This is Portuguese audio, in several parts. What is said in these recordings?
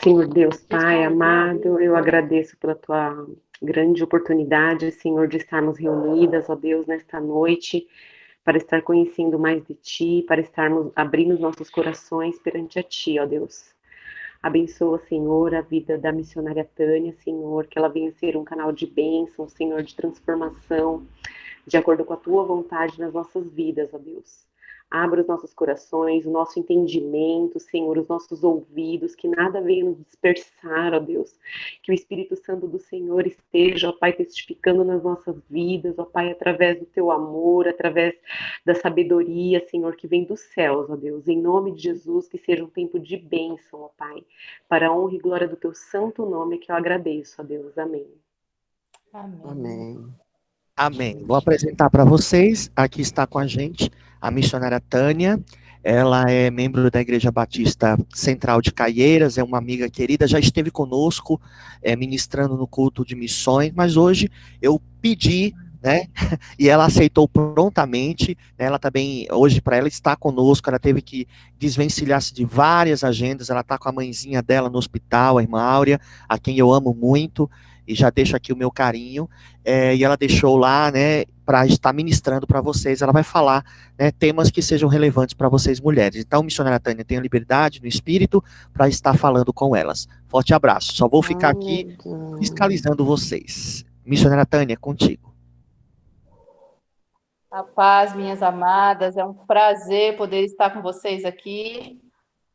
Senhor Deus, Pai amado, eu agradeço pela tua grande oportunidade, Senhor, de estarmos reunidas, ó Deus, nesta noite, para estar conhecendo mais de Ti, para estarmos abrindo os nossos corações perante a Ti, ó Deus. Abençoa, Senhor, a vida da missionária Tânia, Senhor, que ela venha ser um canal de bênção, Senhor, de transformação, de acordo com a Tua vontade nas nossas vidas, ó Deus. Abra os nossos corações, o nosso entendimento, Senhor, os nossos ouvidos, que nada venha nos dispersar, ó Deus. Que o Espírito Santo do Senhor esteja, ó Pai, testificando nas nossas vidas, ó Pai, através do Teu amor, através da sabedoria, Senhor, que vem dos céus, ó Deus. Em nome de Jesus, que seja um tempo de bênção, ó Pai, para a honra e glória do Teu santo nome, que eu agradeço, ó Deus. Amém. Amém. Amém. Amém. Vou apresentar para vocês, aqui está com a gente a missionária Tânia, ela é membro da Igreja Batista Central de Caieiras, é uma amiga querida, já esteve conosco, ministrando no culto de missões, mas hoje eu pedi, né, e ela aceitou prontamente, né, ela também, hoje para ela estar conosco, ela teve que desvencilhar-se de várias agendas, ela está com a mãezinha dela no hospital, a irmã Áurea, a quem eu amo muito, e já deixo aqui o meu carinho, e ela deixou lá, né, para estar ministrando para vocês, ela vai falar, né, temas que sejam relevantes para vocês mulheres. Então, missionária Tânia, tenha liberdade no espírito para estar falando com elas. Forte abraço, só vou ficar aqui fiscalizando vocês. Missionária Tânia, contigo. A paz, minhas amadas, é um prazer poder estar com vocês aqui,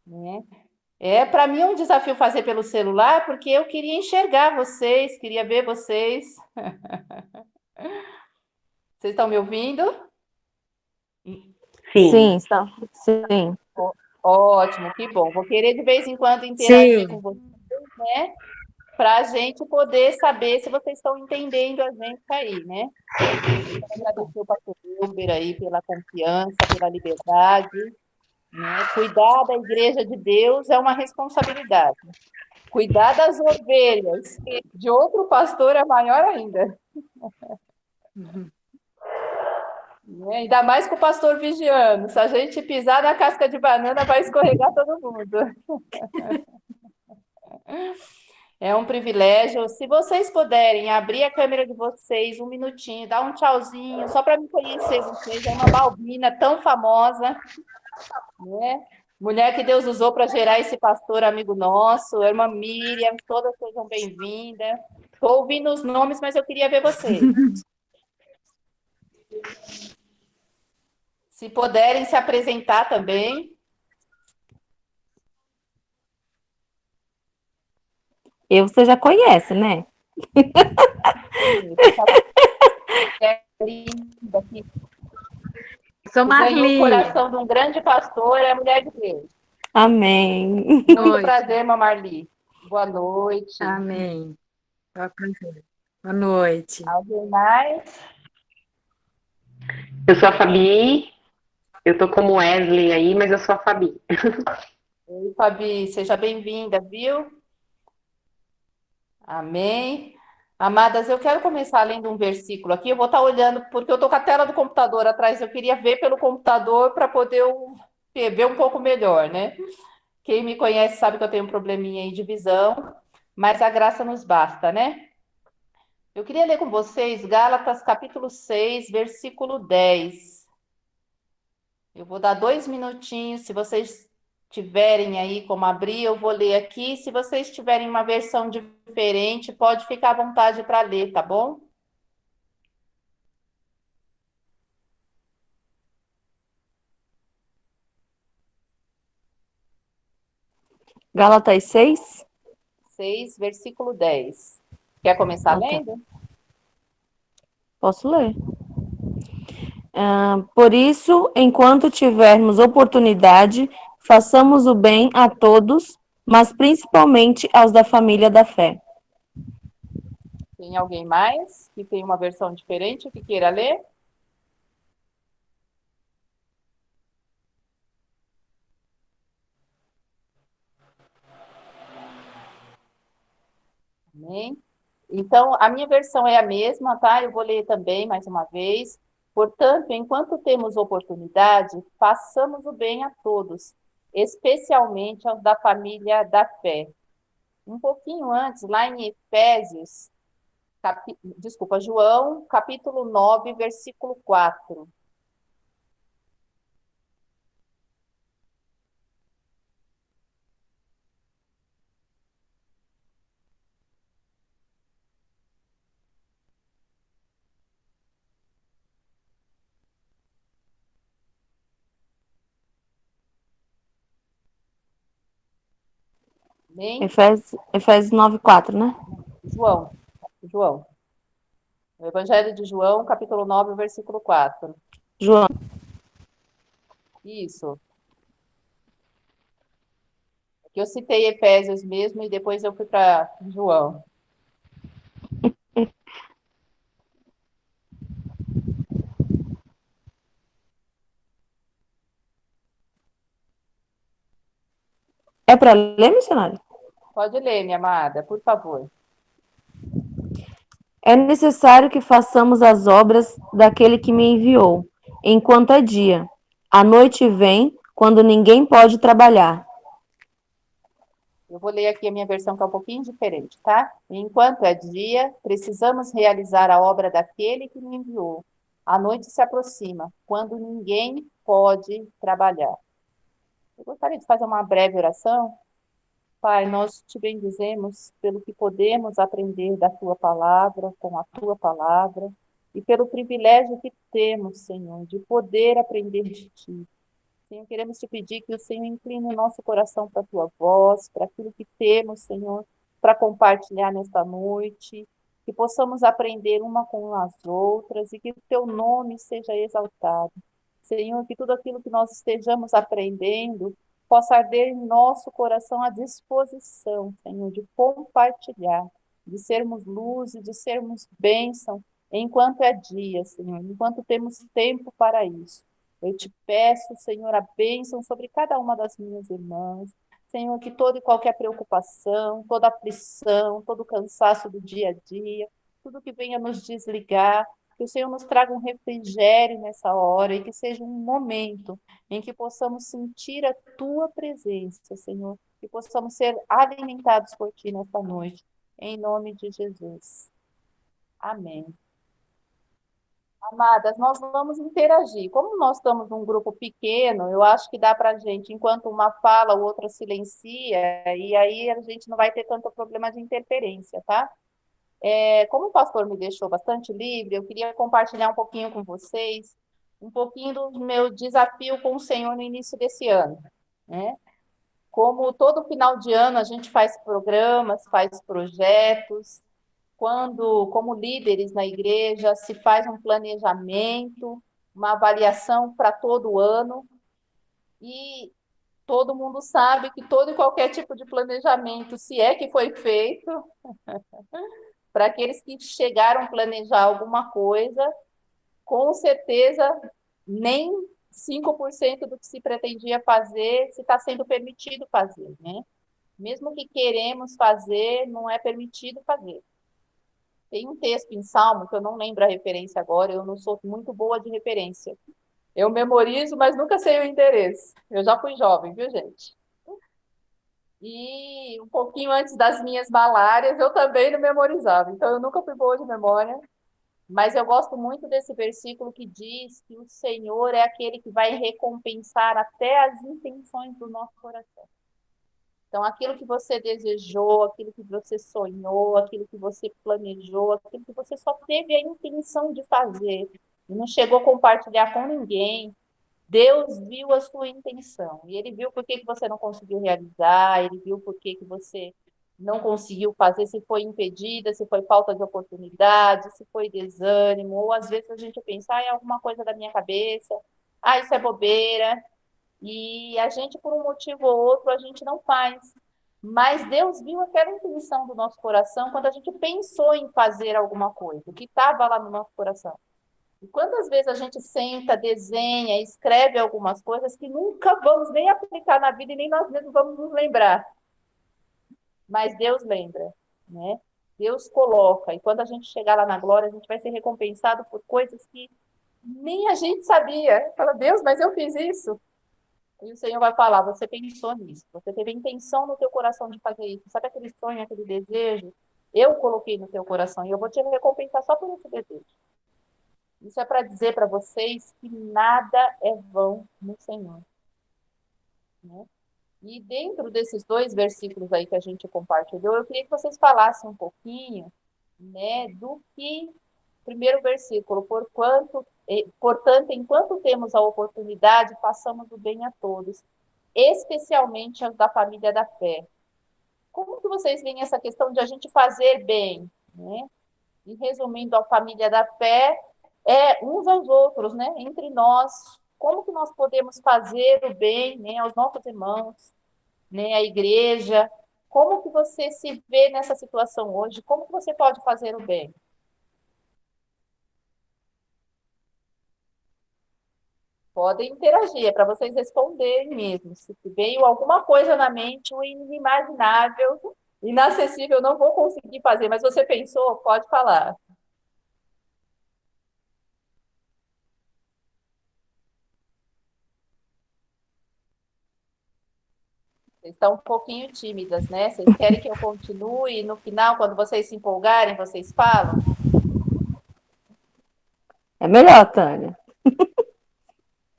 né? Para mim um desafio fazer pelo celular, porque eu queria enxergar vocês, queria ver vocês. Vocês estão me ouvindo? Sim. Está. Sim. Ótimo, que bom. Vou querer de vez em quando interagir com vocês, né? Para a gente poder saber se vocês estão entendendo a gente aí, né? Quero agradecer o pastor Wilber aí pela confiança, pela liberdade, né? Cuidar da igreja de Deus é uma responsabilidade. Cuidar das ovelhas de outro pastor é maior ainda. Ainda mais com o pastor vigiando. Se a gente pisar na casca de banana, vai escorregar todo mundo. É um privilégio. Se vocês puderem abrir a câmera de vocês um minutinho, dar um tchauzinho, só para me conhecer vocês. É uma Balbina tão famosa, né? Mulher que Deus usou para gerar esse pastor amigo nosso, a irmã Miriam, todas sejam bem-vindas. Estou ouvindo os nomes, mas eu queria ver vocês. Se puderem se apresentar também. Você já conhece, né? Sou Marli. O coração de um grande pastor é a mulher de Deus. Amém. Muito prazer, irmã Marli. Boa noite. Amém. Boa noite. Alguém mais? Eu sou a Fabi, eu tô como Wesley aí, mas eu sou a Fabi. Oi, Fabi, seja bem-vinda, viu? Amém. Amadas, eu quero começar lendo um versículo aqui. Eu vou estar olhando, porque eu estou com a tela do computador atrás. Eu queria ver pelo computador para poder ver um pouco melhor, né? Quem me conhece sabe que eu tenho um probleminha aí de visão, mas a graça nos basta, né? Eu queria ler com vocês Gálatas capítulo 6, versículo 10. Eu vou dar 2 minutinhos, se vocês tiverem aí como abrir, eu vou ler aqui. Se vocês tiverem uma versão diferente, pode ficar à vontade para ler, tá bom? Gálatas 6? 6, versículo 10. Quer começar lendo? Posso ler. Por isso, enquanto tivermos oportunidade, façamos o bem a todos, mas principalmente aos da família da fé. Tem alguém mais que tem uma versão diferente que queira ler? Amém? Então, a minha versão é a mesma, tá? Eu vou ler também mais uma vez. Portanto, enquanto temos oportunidade, façamos o bem a todos, especialmente aos da família da fé. Um pouquinho antes, lá em Efésios, João, capítulo 9, versículo 4. Bem, Efésios 9:4, né? João. O Evangelho de João, capítulo 9, versículo 4. João. Isso. Que eu citei Efésios mesmo e depois eu fui para João. É para ler, missionário? Pode ler, minha amada, por favor. É necessário que façamos as obras daquele que me enviou, enquanto é dia. A noite vem, quando ninguém pode trabalhar. Eu vou ler aqui a minha versão, que é um pouquinho diferente, tá? Enquanto é dia, precisamos realizar a obra daquele que me enviou. A noite se aproxima, quando ninguém pode trabalhar. Eu gostaria de fazer uma breve oração. Pai, nós te bendizemos pelo que podemos aprender da tua palavra, com a tua palavra, e pelo privilégio que temos, Senhor, de poder aprender de ti. Senhor, queremos te pedir que o Senhor incline o nosso coração para a tua voz, para aquilo que temos, Senhor, para compartilhar nesta noite, que possamos aprender uma com as outras e que o teu nome seja exaltado. Senhor, que tudo aquilo que nós estejamos aprendendo possa arder em nosso coração à disposição, Senhor, de compartilhar, de sermos luz e de sermos bênção enquanto é dia, Senhor, enquanto temos tempo para isso. Eu te peço, Senhor, a bênção sobre cada uma das minhas irmãs. Senhor, que toda e qualquer preocupação, toda aflição, todo cansaço do dia a dia, tudo que venha nos desligar, que o Senhor nos traga um refrigério nessa hora e que seja um momento em que possamos sentir a tua presença, Senhor, que possamos ser alimentados por ti nesta noite. Em nome de Jesus. Amém. Amadas, nós vamos interagir. Como nós estamos num grupo pequeno, eu acho que dá para a gente, enquanto uma fala, o outro silencia, e aí a gente não vai ter tanto problema de interferência, tá? Como o pastor me deixou bastante livre, eu queria compartilhar um pouquinho com vocês, um pouquinho do meu desafio com o Senhor no início desse ano, né? Como todo final de ano a gente faz programas, faz projetos, quando, como líderes na igreja, se faz um planejamento, uma avaliação para todo ano, e todo mundo sabe que todo e qualquer tipo de planejamento, se é que foi feito, para aqueles que chegaram a planejar alguma coisa, com certeza nem 5% do que se pretendia fazer se está sendo permitido fazer, né? Mesmo que queremos fazer, não é permitido fazer. Tem um texto em Salmo, que eu não lembro a referência agora, eu não sou muito boa de referência. Eu memorizo, mas nunca sei o endereço. Eu já fui jovem, viu, gente? E um pouquinho antes das minhas malárias, eu também não memorizava. Então, eu nunca fui boa de memória. Mas eu gosto muito desse versículo que diz que o Senhor é aquele que vai recompensar até as intenções do nosso coração. Então, aquilo que você desejou, aquilo que você sonhou, aquilo que você planejou, aquilo que você só teve a intenção de fazer e não chegou a compartilhar com ninguém, Deus viu a sua intenção. E Ele viu por que que você não conseguiu realizar, Ele viu por que que você não conseguiu fazer, se foi impedida, se foi falta de oportunidade, se foi desânimo, ou às vezes a gente pensa, é alguma coisa da minha cabeça, isso é bobeira, e a gente, por um motivo ou outro, a gente não faz. Mas Deus viu aquela intenção do nosso coração quando a gente pensou em fazer alguma coisa, o que estava lá no nosso coração. E quantas vezes a gente senta, desenha, escreve algumas coisas que nunca vamos nem aplicar na vida e nem nós mesmos vamos nos lembrar. Mas Deus lembra, né? Deus coloca. E quando a gente chegar lá na glória, a gente vai ser recompensado por coisas que nem a gente sabia. Fala, Deus, mas eu fiz isso. E o Senhor vai falar, você pensou nisso, você teve intenção no teu coração de fazer isso. Sabe aquele sonho, aquele desejo? Eu coloquei no teu coração e eu vou te recompensar só por esse desejo. Isso é para dizer para vocês que nada é vão no Senhor, né? E dentro desses dois versículos aí que a gente compartilhou, eu queria que vocês falassem um pouquinho, né, do que, primeiro versículo, portanto, enquanto temos a oportunidade, façamos o bem a todos, especialmente aos da família da fé. Como que vocês veem essa questão de a gente fazer bem, né? E resumindo, a família da fé é uns aos outros, né? Entre nós, como que nós podemos fazer o bem, né, aos nossos irmãos, né, à igreja? Como que você se vê nessa situação hoje? Como que você pode fazer o bem? Podem interagir, é para vocês responderem mesmo. Se veio alguma coisa na mente, o inimaginável, inacessível, eu não vou conseguir fazer, mas você pensou, pode falar. Vocês estão um pouquinho tímidas, né? Vocês querem que eu continue e no final, quando vocês se empolgarem, vocês falam? É melhor, Tânia.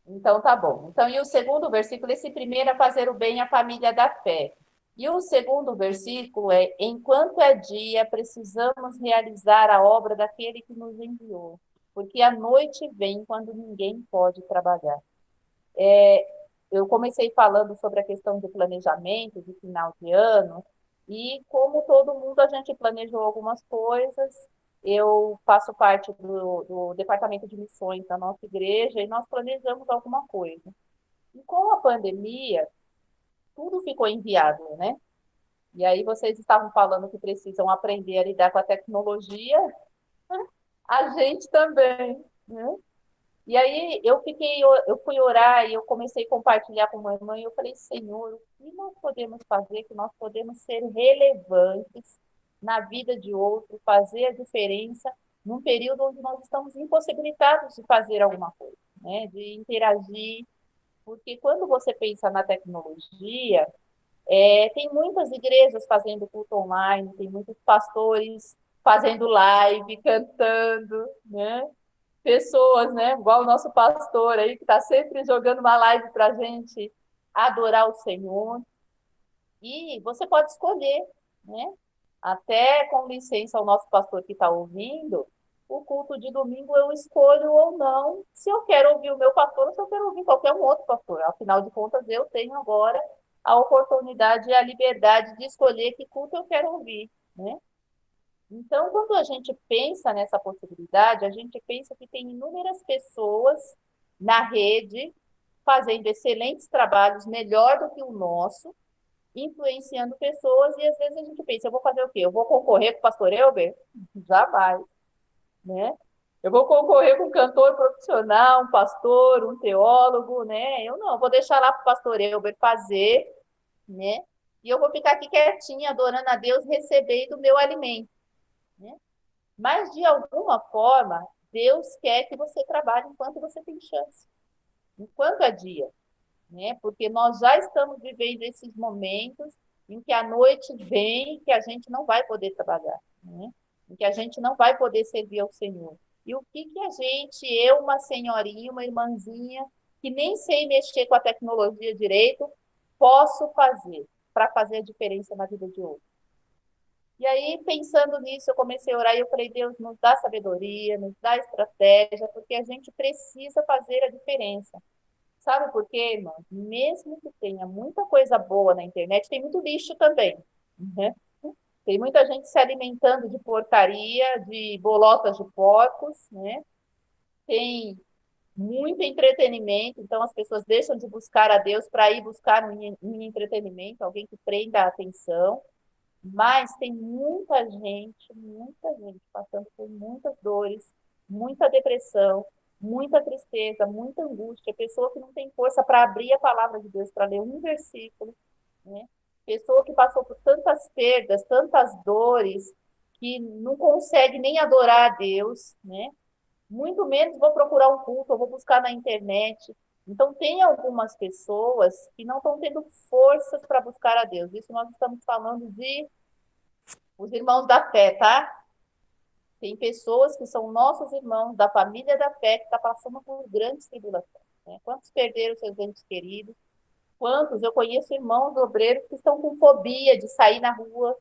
Então, tá bom. Então, e o segundo versículo, esse primeiro é fazer o bem à família da fé. E o segundo versículo é: enquanto é dia, precisamos realizar a obra daquele que nos enviou, porque a noite vem quando ninguém pode trabalhar. Eu comecei falando sobre a questão do planejamento de final de ano, e como todo mundo, a gente planejou algumas coisas. Eu faço parte do departamento de missões da nossa igreja e nós planejamos alguma coisa. E com a pandemia, tudo ficou inviável, né? E aí vocês estavam falando que precisam aprender a lidar com a tecnologia, a gente também, né? E aí eu fui orar e eu comecei a compartilhar com a irmã e eu falei, Senhor, o que nós podemos fazer, que nós podemos ser relevantes na vida de outro, fazer a diferença num período onde nós estamos impossibilitados de fazer alguma coisa, né? De interagir, porque quando você pensa na tecnologia, tem muitas igrejas fazendo culto online, tem muitos pastores fazendo live, cantando, né? Pessoas, né? Igual o nosso pastor aí, que está sempre jogando uma live para a gente adorar o Senhor. E você pode escolher, né? Até com licença ao nosso pastor que está ouvindo, o culto de domingo eu escolho ou não, se eu quero ouvir o meu pastor ou se eu quero ouvir qualquer um outro pastor. Afinal de contas, eu tenho agora a oportunidade e a liberdade de escolher que culto eu quero ouvir, né? Então, quando a gente pensa nessa possibilidade, a gente pensa que tem inúmeras pessoas na rede fazendo excelentes trabalhos, melhor do que o nosso, influenciando pessoas, e às vezes a gente pensa, eu vou fazer o quê? Eu vou concorrer com o pastor Elber? Jamais, né? Eu vou concorrer com um cantor profissional, um pastor, um teólogo, né? Eu não, eu vou deixar lá para o pastor Elber fazer, né? E eu vou ficar aqui quietinha, adorando a Deus, recebendo o meu alimento, né? Mas, de alguma forma, Deus quer que você trabalhe enquanto você tem chance, enquanto é dia, né? Porque nós já estamos vivendo esses momentos em que a noite vem, que a gente não vai poder trabalhar, né? Em que a gente não vai poder servir ao Senhor. E o que a gente, eu, uma senhorinha, uma irmãzinha, que nem sei mexer com a tecnologia direito, posso fazer para fazer a diferença na vida de outro? E aí, pensando nisso, eu comecei a orar e eu falei, Deus, nos dá sabedoria, nos dá estratégia, porque a gente precisa fazer a diferença. Sabe por quê, irmão? Mesmo que tenha muita coisa boa na internet, tem muito lixo também, né? Tem muita gente se alimentando de porcaria, de bolotas de porcos, né? Tem muito entretenimento, então as pessoas deixam de buscar a Deus para ir buscar um entretenimento, alguém que prenda a atenção. Mas tem muita gente passando por muitas dores, muita depressão, muita tristeza, muita angústia, pessoa que não tem força para abrir a palavra de Deus, para ler um versículo, né? Pessoa que passou por tantas perdas, tantas dores, que não consegue nem adorar a Deus, né? Muito menos vou procurar um culto, eu vou buscar na internet. Então, tem algumas pessoas que não estão tendo forças para buscar a Deus. Isso nós estamos falando de os irmãos da fé, tá? Tem pessoas que são nossos irmãos da família da fé que estão passando por grandes tribulações, né? Quantos perderam seus entes queridos? Quantos? Eu conheço irmãos obreiros que estão com fobia de sair na rua,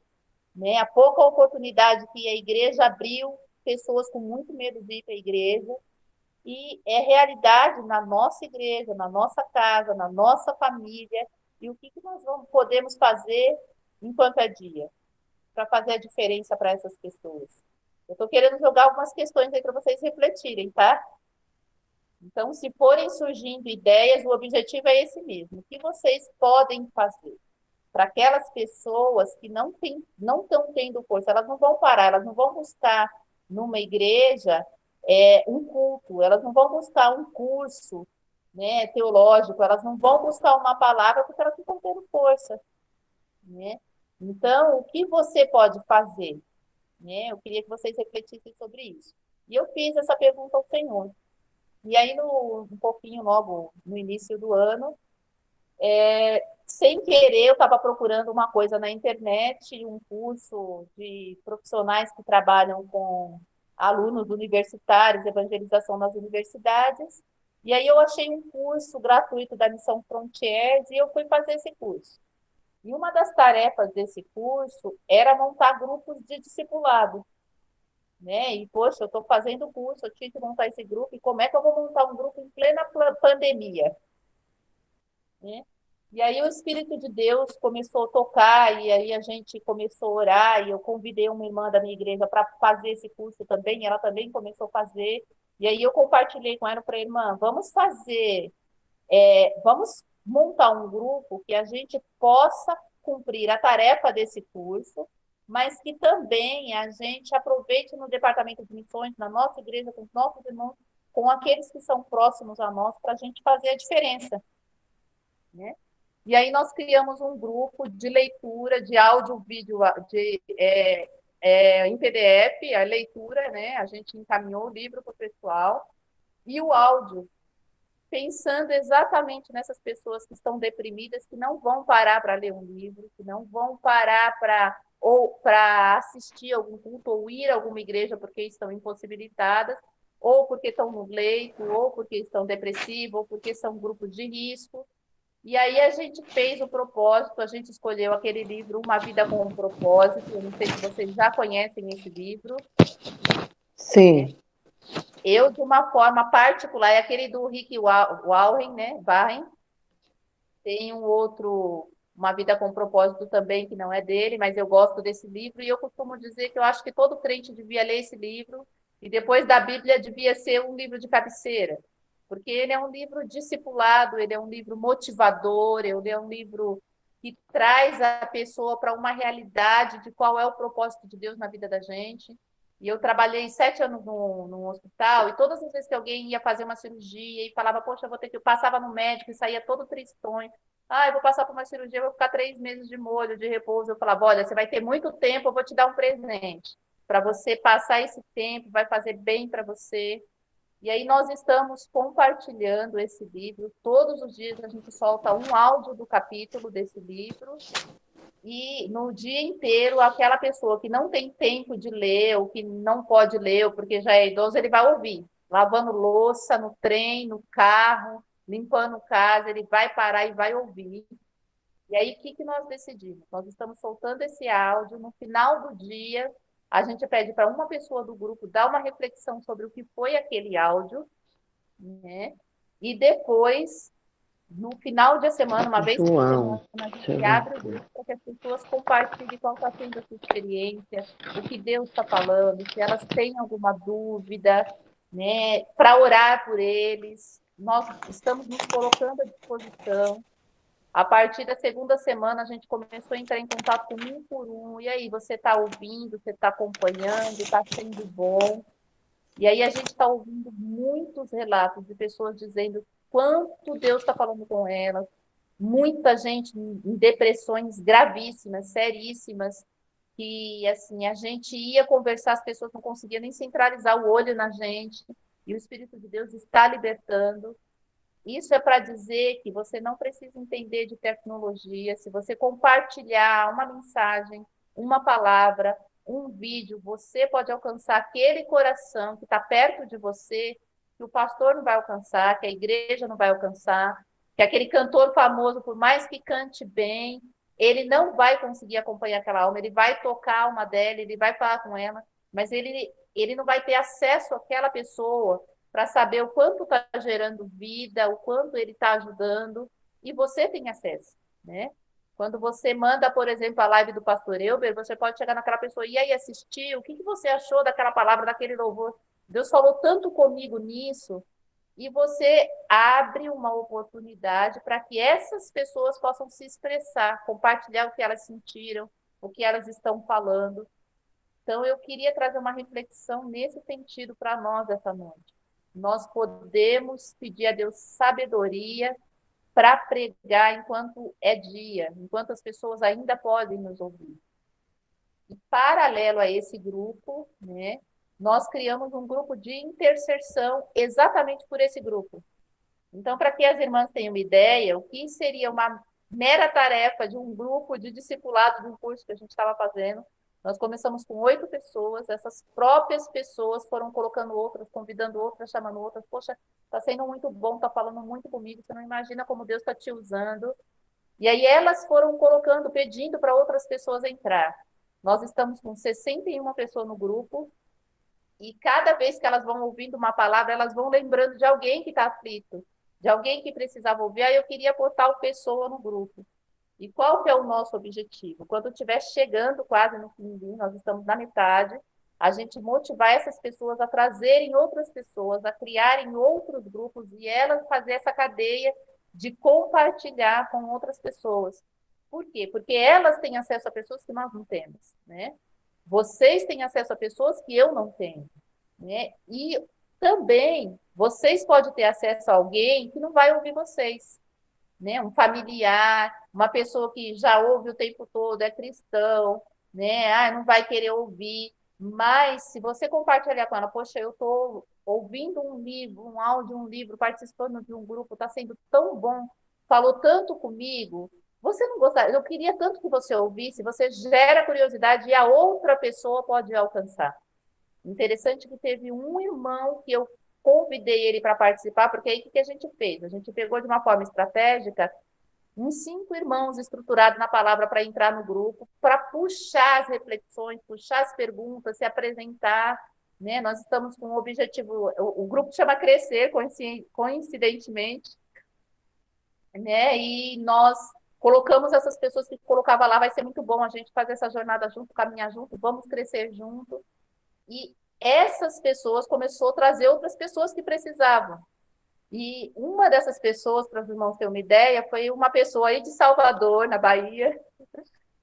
né? A pouca oportunidade que a igreja abriu, pessoas com muito medo de ir para a igreja. E é realidade na nossa igreja, na nossa casa, na nossa família. E o que nós podemos fazer enquanto é dia para fazer a diferença para essas pessoas? Eu estou querendo jogar algumas questões aí para vocês refletirem, tá? Então, se forem surgindo ideias, o objetivo é esse mesmo. O que vocês podem fazer para aquelas pessoas que não estão tendo força? Elas não vão parar, elas não vão buscar numa igreja um culto, elas não vão buscar um curso, né, teológico, elas não vão buscar uma palavra porque elas não estão tendo força, né? Então, o que você pode fazer? Né? Eu queria que vocês refletissem sobre isso. E eu fiz essa pergunta ao Senhor. E aí, um pouquinho logo no início do ano, sem querer, eu estava procurando uma coisa na internet, um curso de profissionais que trabalham com alunos universitários, evangelização nas universidades. E aí eu achei um curso gratuito da Missão Frontiers e eu fui fazer esse curso. E uma das tarefas desse curso era montar grupos de discipulado, né? E, poxa, eu estou fazendo o curso, eu tinha que montar esse grupo, e como é que eu vou montar um grupo em plena pandemia, né? E aí o Espírito de Deus começou a tocar, e aí a gente começou a orar, e eu convidei uma irmã da minha igreja para fazer esse curso também, e ela também começou a fazer, e aí eu compartilhei com ela, para a irmã, vamos montar um grupo que a gente possa cumprir a tarefa desse curso, mas que também a gente aproveite no departamento de missões, na nossa igreja, com os nossos irmãos, com aqueles que são próximos a nós, para a gente fazer a diferença, né? E aí nós criamos um grupo de leitura de áudio, vídeo, em PDF, a leitura, né? A gente encaminhou o livro para o pessoal, e o áudio, pensando exatamente nessas pessoas que estão deprimidas, que não vão parar para ler um livro, que não vão parar para assistir algum culto ou ir a alguma igreja porque estão impossibilitadas, ou porque estão no leito, ou porque estão depressivos, ou porque são grupos de risco. E aí a gente fez o propósito, a gente escolheu aquele livro, Uma Vida com um Propósito. Eu não sei se vocês já conhecem esse livro. Sim. Eu, de uma forma particular, é aquele do Rick Warren, né? Warren. Tem um outro, Uma Vida com Propósito também, que não é dele, mas eu gosto desse livro, e eu costumo dizer que eu acho que todo crente devia ler esse livro, e depois da Bíblia devia ser um livro de cabeceira, porque ele é um livro discipulado, ele é um livro motivador, ele é um livro que traz a pessoa para uma realidade de qual é o propósito de Deus na vida da gente. E eu trabalhei 7 anos num hospital, e todas as vezes que alguém ia fazer uma cirurgia e falava, poxa, eu vou ter que... Eu passava no médico e saía todo tristonho. Ah, eu vou passar por uma cirurgia, eu vou ficar 3 meses de molho, de repouso. Eu falava, olha, você vai ter muito tempo, eu vou te dar um presente. Para você passar esse tempo, vai fazer bem para você. E aí nós estamos compartilhando esse livro. Todos os dias a gente solta um áudio do capítulo desse livro. E no dia inteiro, aquela pessoa que não tem tempo de ler, ou que não pode ler, ou porque já é idoso, ele vai ouvir. Lavando louça, no trem, no carro, limpando casa, ele vai parar e vai ouvir. E aí, o que nós decidimos? Nós estamos soltando esse áudio. No final do dia, a gente pede para uma pessoa do grupo dar uma reflexão sobre o que foi aquele áudio, né? E depois, no final de semana, uma vez por semana, a gente abre o grupo para que as pessoas compartilhem qual está sendo a sua experiência, o que Deus está falando, se elas têm alguma dúvida, né? Para orar por eles. Nós estamos nos colocando à disposição. A partir da segunda semana, a gente começou a entrar em contato com um por um. E aí, você está ouvindo, você está acompanhando, está sendo bom. E aí a gente está ouvindo muitos relatos de pessoas dizendo quanto Deus está falando com elas. Muita gente em depressões gravíssimas, seríssimas, que assim, a gente ia conversar, as pessoas não conseguiam nem centralizar o olho na gente. E o Espírito de Deus está libertando. Isso é para dizer que você não precisa entender de tecnologia. Se você compartilhar uma mensagem, uma palavra, um vídeo, você pode alcançar aquele coração que está perto de você, que o pastor não vai alcançar, que a igreja não vai alcançar, que aquele cantor famoso, por mais que cante bem, ele não vai conseguir acompanhar aquela alma, ele vai tocar a alma dela, ele vai falar com ela, mas ele não vai ter acesso àquela pessoa para saber o quanto está gerando vida, o quanto ele está ajudando, e você tem acesso, né? Quando você manda, por exemplo, a live do pastor Elber, você pode chegar naquela pessoa, e aí assistir, o que você achou daquela palavra, daquele louvor? Deus falou tanto comigo nisso, e você abre uma oportunidade para que essas pessoas possam se expressar, compartilhar o que elas sentiram, o que elas estão falando. Então, eu queria trazer uma reflexão nesse sentido para nós essa noite. Nós podemos pedir a Deus sabedoria para pregar enquanto é dia, enquanto as pessoas ainda podem nos ouvir. E, paralelo a esse grupo, né, nós criamos um grupo de intercessão exatamente por esse grupo. Então, para que as irmãs tenham uma ideia, o que seria uma mera tarefa de um grupo de discipulado de um curso que a gente estava fazendo, nós começamos com 8 pessoas, essas próprias pessoas foram colocando outras, convidando outras, chamando outras. Poxa, está sendo muito bom, está falando muito comigo, você não imagina como Deus está te usando. E aí elas foram colocando, pedindo para outras pessoas entrar. Nós estamos com 61 pessoas no grupo, e cada vez que elas vão ouvindo uma palavra, elas vão lembrando de alguém que está aflito, de alguém que precisava ouvir. Aí eu queria pôr tal pessoa no grupo. E qual que é o nosso objetivo? Quando estiver chegando quase no fim, nós estamos na metade, a gente motivar essas pessoas a trazerem outras pessoas, a criarem outros grupos e elas fazer essa cadeia de compartilhar com outras pessoas. Por quê? Porque elas têm acesso a pessoas que nós não temos, né? Vocês têm acesso a pessoas que eu não tenho, né? E também vocês podem ter acesso a alguém que não vai ouvir vocês, né? Um familiar, uma pessoa que já ouve o tempo todo, é cristão, né? Ah, não vai querer ouvir. Mas se você compartilhar com ela, poxa, eu estou ouvindo um livro, um áudio, um livro, participando de um grupo, está sendo tão bom, falou tanto comigo. Você não gostaria, eu queria tanto que você ouvisse, você gera curiosidade e a outra pessoa pode alcançar. Interessante que teve um irmão que eu convidei ele para participar, porque aí o que a gente fez? A gente pegou de uma forma estratégica uns 5 irmãos estruturados na palavra para entrar no grupo, para puxar as reflexões, puxar as perguntas, se apresentar, né? Nós estamos com um objetivo, o grupo chama Crescer, coincidentemente, né? E nós colocamos essas pessoas que colocava lá, vai ser muito bom a gente fazer essa jornada junto, caminhar junto, vamos crescer junto. E essas pessoas começou a trazer outras pessoas que precisavam. E uma dessas pessoas, para os irmãos terem uma ideia, foi uma pessoa aí de Salvador, na Bahia,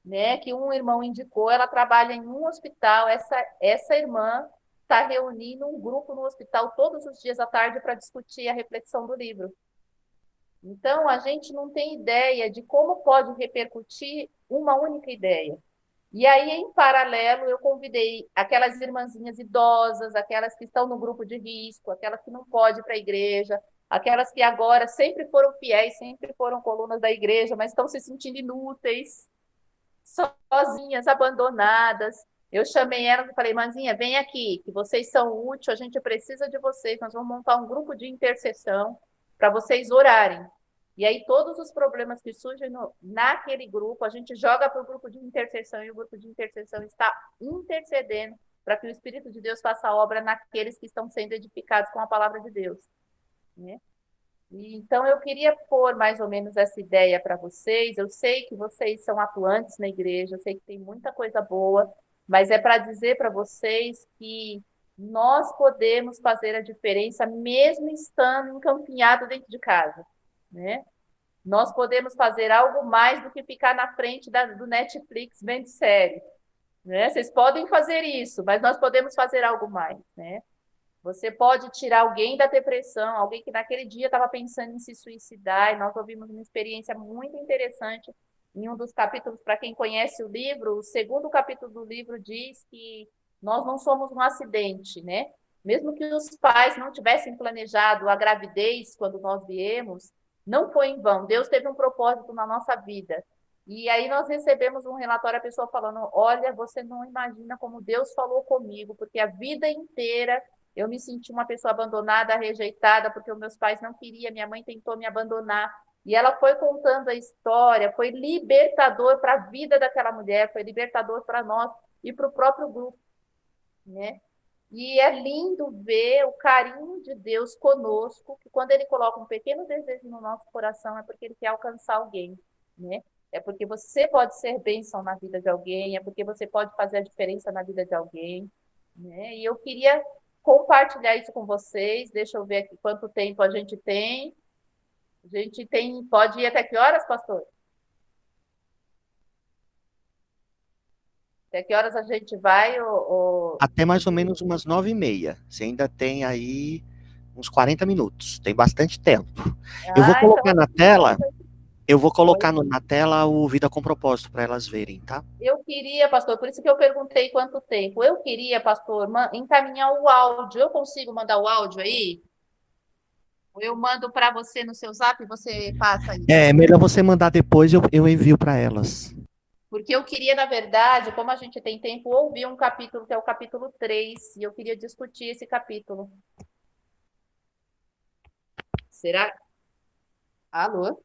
né, que um irmão indicou, ela trabalha em um hospital, essa irmã está reunindo um grupo no hospital todos os dias à tarde para discutir a reflexão do livro. Então, a gente não tem ideia de como pode repercutir uma única ideia. E aí, em paralelo, eu convidei aquelas irmãzinhas idosas, aquelas que estão no grupo de risco, aquelas que não podem ir para a igreja, aquelas que agora sempre foram fiéis, sempre foram colunas da igreja, mas estão se sentindo inúteis, sozinhas, abandonadas. Eu chamei elas e falei, irmãzinha, vem aqui, que vocês são úteis, a gente precisa de vocês, nós vamos montar um grupo de intercessão para vocês orarem. E aí todos os problemas que surgem naquele grupo, a gente joga para o grupo de intercessão e o grupo de intercessão está intercedendo para que o Espírito de Deus faça a obra naqueles que estão sendo edificados com a palavra de Deus, né? E, então, eu queria pôr mais ou menos essa ideia para vocês. Eu sei que vocês são atuantes na igreja, eu sei que tem muita coisa boa, mas é para dizer para vocês que nós podemos fazer a diferença mesmo estando encampinhado dentro de casa, né? Nós podemos fazer algo mais do que ficar na frente do Netflix vendo série, né? Vocês podem fazer isso, mas nós podemos fazer algo mais, né? Você pode tirar alguém da depressão, alguém que naquele dia estava pensando em se suicidar, e nós ouvimos uma experiência muito interessante em um dos capítulos. Para quem conhece o livro, o segundo capítulo do livro diz que nós não somos um acidente, né? Mesmo que os pais não tivessem planejado a gravidez quando nós viemos, não foi em vão. Deus teve um propósito na nossa vida. E aí nós recebemos um relatório, a pessoa falando, olha, você não imagina como Deus falou comigo, porque a vida inteira eu me senti uma pessoa abandonada, rejeitada, porque os meus pais não queriam, minha mãe tentou me abandonar. E ela foi contando a história, foi libertador para a vida daquela mulher, foi libertador para nós e para o próprio grupo, né? E é lindo ver o carinho de Deus conosco, que quando Ele coloca um pequeno desejo no nosso coração, é porque Ele quer alcançar alguém, né? É porque você pode ser bênção na vida de alguém, é porque você pode fazer a diferença na vida de alguém, né? E eu queria compartilhar isso com vocês. Deixa eu ver aqui quanto tempo a gente tem. A gente tem, pode ir até que horas, pastor? Até que horas a gente vai? Até mais ou menos umas 9h30. Você ainda tem aí uns 40 minutos. Tem bastante tempo. Eu vou Ah, então colocar na tela, Oi? na tela o Vida com Propósito para elas verem, tá? Eu queria, pastor, por isso que eu perguntei quanto tempo. Eu queria, pastor, encaminhar o áudio. Eu consigo mandar o áudio aí? Ou eu mando para você no seu zap e você passa aí? É melhor você mandar depois, eu envio para elas. Porque eu queria, na verdade, como a gente tem tempo, ouvir um capítulo, que é o capítulo 3, e eu queria discutir esse capítulo. Será? Alô?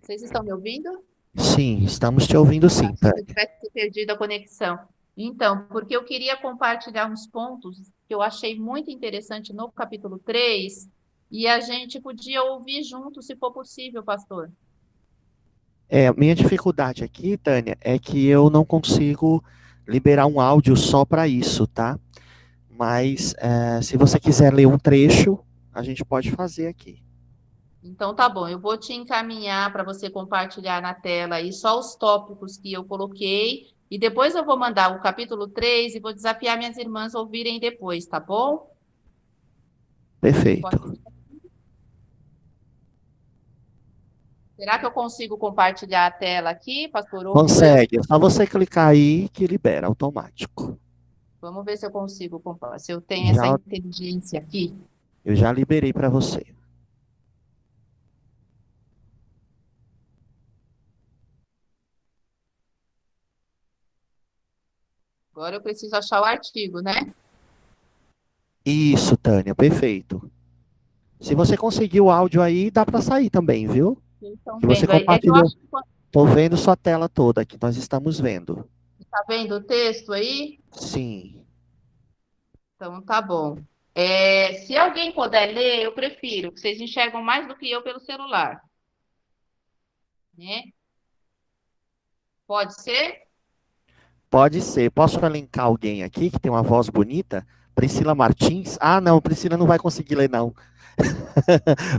Vocês estão me ouvindo? Sim, estamos te ouvindo sim, Achei que eu Tânia. tivesse perdido a conexão. Então, porque eu queria compartilhar uns pontos que eu achei muito interessante no capítulo 3 e a gente podia ouvir junto, se for possível, pastor. Minha dificuldade aqui, Tânia, é que eu não consigo liberar um áudio só para isso, tá? Mas se você quiser ler um trecho, a gente pode fazer aqui. Então, tá bom, eu vou te encaminhar para você compartilhar na tela aí só os tópicos que eu coloquei e depois eu vou mandar o capítulo 3 e vou desafiar minhas irmãs a ouvirem depois, tá bom? Perfeito. Pode- Será que eu consigo compartilhar a tela aqui, pastor? Ou eu Consegue, é só você clicar aí que libera automático. Vamos ver se eu consigo, se eu tenho essa Já, inteligência aqui. eu já liberei para você. Agora eu preciso achar o artigo, né? Isso, Tânia, perfeito. Se você conseguir o áudio aí, dá para sair também, viu? Vocês estão Que você vendo aí. É que eu compartilhou. acho que Tô vendo sua tela toda aqui, nós estamos vendo. tá vendo o texto aí? Sim. Então tá bom. Se alguém puder ler, eu prefiro, que vocês enxergam mais do que eu pelo celular, né? Pode ser? Pode ser. Posso elencar alguém aqui que tem uma voz bonita? Priscila Martins? Ah, não, Priscila não vai conseguir ler, não.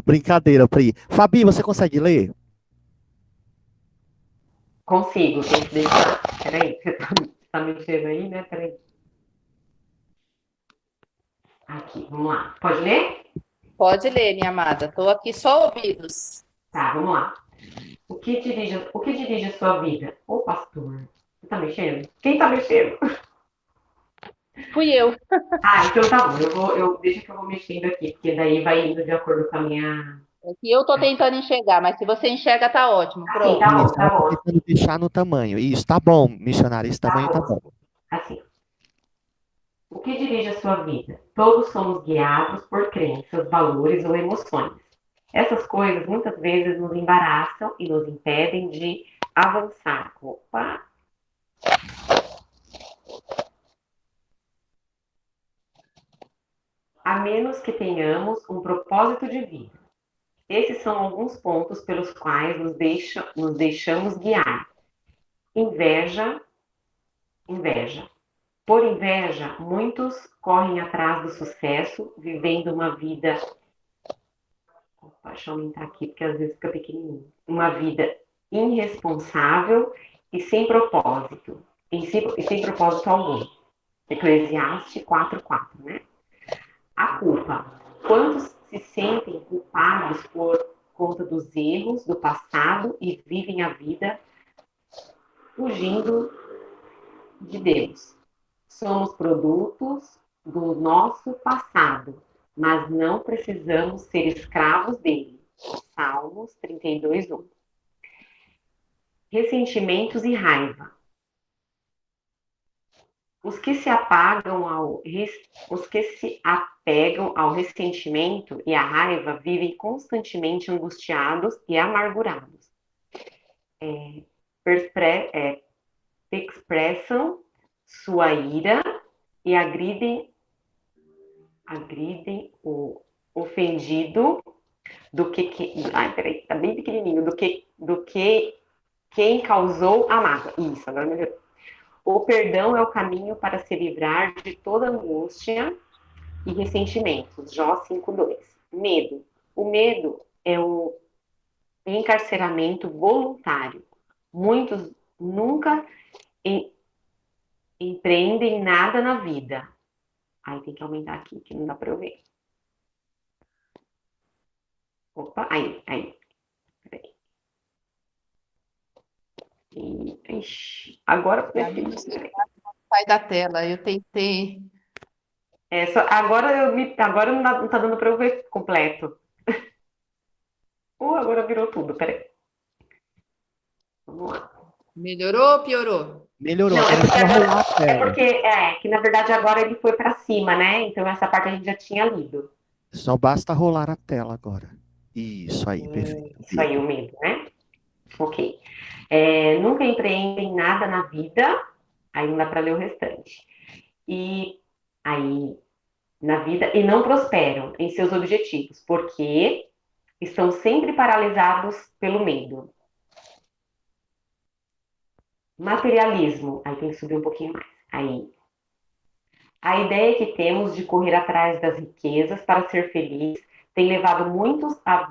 Brincadeira, Pri. Fabi, você consegue ler? Consigo, tem que deixar. Peraí, você tá mexendo aí, né? Peraí. Aqui, vamos lá. Pode ler? Pode ler, minha amada. Estou aqui só ouvidos. Tá, vamos lá. O que dirige a sua vida? Ô, pastor, você tá mexendo? Quem tá mexendo? Fui eu. Ah, então tá bom. Deixa que eu vou mexendo aqui, porque daí vai indo de acordo com a minha. É que eu tô tentando enxergar, mas se você enxerga, tá ótimo. Assim, tá Pronto. bom, Isso, ela tá está bom. tentando deixar no tamanho. Isso, tá bom, missionário, esse tamanho Tá tá bom. bom. Assim. O que dirige a sua vida? Todos somos guiados por crenças, valores ou emoções. Essas coisas muitas vezes nos embaraçam e nos impedem de avançar. Opa! A menos que tenhamos um propósito de vida. Esses são alguns pontos pelos quais nos deixamos guiar. Inveja, inveja. Por inveja, muitos correm atrás do sucesso, vivendo uma vida. Opa, deixa eu aumentar aqui, porque às vezes fica pequenininho. Uma vida irresponsável e sem propósito. E sem propósito algum. Eclesiastes 4:4, né? A culpa. Quantos se sentem culpados por conta dos erros do passado e vivem a vida fugindo de Deus. Somos produtos do nosso passado, mas não precisamos ser escravos dele. Salmos 32:1. Ressentimentos e raiva. Os que se apegam ao ressentimento e à raiva vivem constantemente angustiados e amargurados. Expressam sua ira e agridem o ofendido do que tá bem pequenininho, do que quem causou a mágoa. Isso, agora melhorou. O perdão é o caminho para se livrar de toda angústia e ressentimentos. Jó 5:2. Medo. O medo é um encarceramento voluntário. Muitos nunca empreendem nada na vida. Aí tem que aumentar aqui, que não dá para eu ver. Opa, aí. Peraí. Ixi, agora Sai da tela, eu tentei. Agora não tá dando para eu ver completo. Agora virou tudo, peraí. Vamos lá. Melhorou ou piorou? Melhorou, Não, era só rolar a tela. que na verdade agora ele foi para cima, né? Então essa parte a gente já tinha lido. Só basta rolar a tela agora. Isso aí, perfeito. Isso aí, o medo, né? Ok. Nunca empreendem nada na vida, aí não dá para ler o restante. E aí, na vida, e não prosperam em seus objetivos, porque estão sempre paralisados pelo medo. Materialismo, aí tem que subir um pouquinho mais. Aí, a ideia que temos de correr atrás das riquezas para ser feliz tem levado muitos a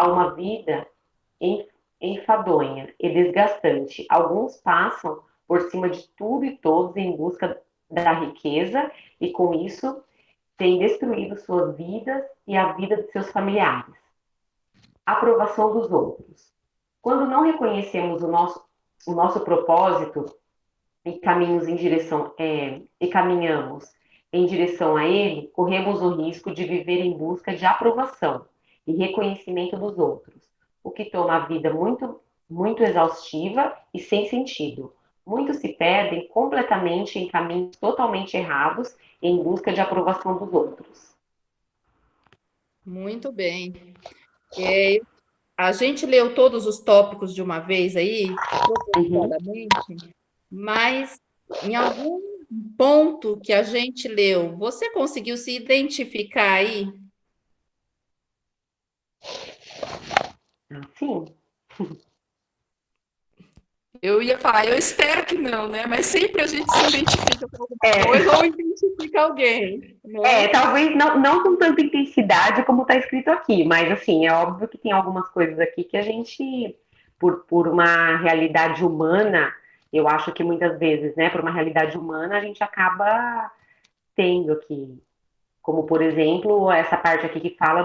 uma vida enfadonha e desgastante. Alguns passam por cima de tudo e todos em busca da riqueza e com isso têm destruído suas vidas e a vida de seus familiares. Aprovação dos outros. Quando não reconhecemos o nosso propósito e caminhamos em direção a ele, corremos o risco de viver em busca de aprovação e reconhecimento dos outros, o que torna a vida muito, muito exaustiva e sem sentido. Muitos se perdem completamente em caminhos totalmente errados em busca de aprovação dos outros. Muito bem. A gente leu todos os tópicos de uma vez aí, propositadamente, mas em algum ponto que a gente leu, você conseguiu se identificar aí? Sim. Eu ia falar, eu espero que não, né? Mas sempre a gente se identifica com alguma coisa ou identifica alguém, né? Talvez não com tanta intensidade como está escrito aqui, mas assim, é óbvio que tem algumas coisas aqui que a gente, por uma realidade humana, eu acho que muitas vezes, né, por uma realidade humana, a gente acaba tendo aqui, como por exemplo, essa parte aqui que fala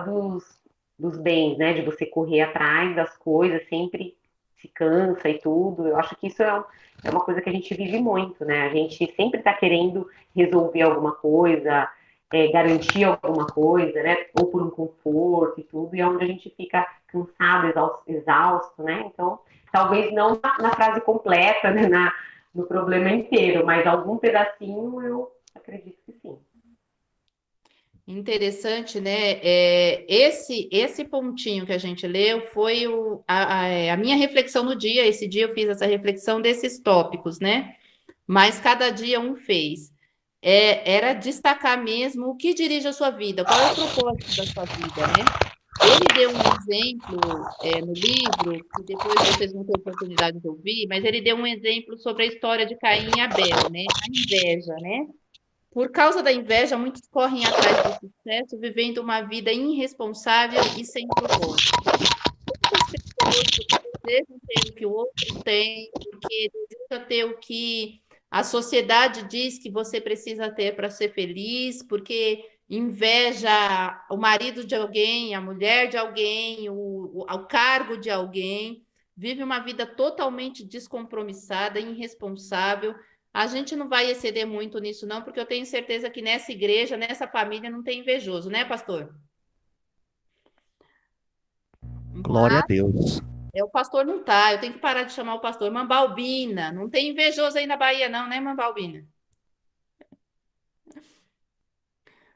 dos bens, né, de você correr atrás das coisas, sempre se cansa e tudo. Eu acho que isso é uma coisa que a gente vive muito, né? A gente sempre está querendo resolver alguma coisa, garantir alguma coisa, né? Ou por um conforto e tudo, e é onde a gente fica cansado, exausto, né? Então, talvez não na frase completa, né? No problema inteiro, mas algum pedacinho eu acredito que sim. Interessante, né? Esse pontinho que a gente leu foi a minha reflexão no dia. Esse dia eu fiz essa reflexão desses tópicos, né? Mas cada dia um fez. Era destacar mesmo o que dirige a sua vida, qual é o propósito da sua vida, né? Ele deu um exemplo no livro, que depois vocês vão ter oportunidade de ouvir, mas ele deu um exemplo sobre a história de Caim e Abel, né? A inveja, né? Por causa da inveja, muitos correm atrás do sucesso, vivendo uma vida irresponsável e sem propósito. Muitas pessoas desejam ter o que o outro tem, porque desejam ter o que a sociedade diz que você precisa ter para ser feliz, porque inveja o marido de alguém, a mulher de alguém, o cargo de alguém, vive uma vida totalmente descompromissada, irresponsável, A gente não vai exceder muito nisso, não, porque eu tenho certeza que nessa igreja, nessa família, não tem invejoso, né, pastor? Glória a Mas Deus. o pastor não tá, eu tenho que parar de chamar o pastor Mambalbina. Não tem invejoso aí na Bahia, não, né, Mambalbina?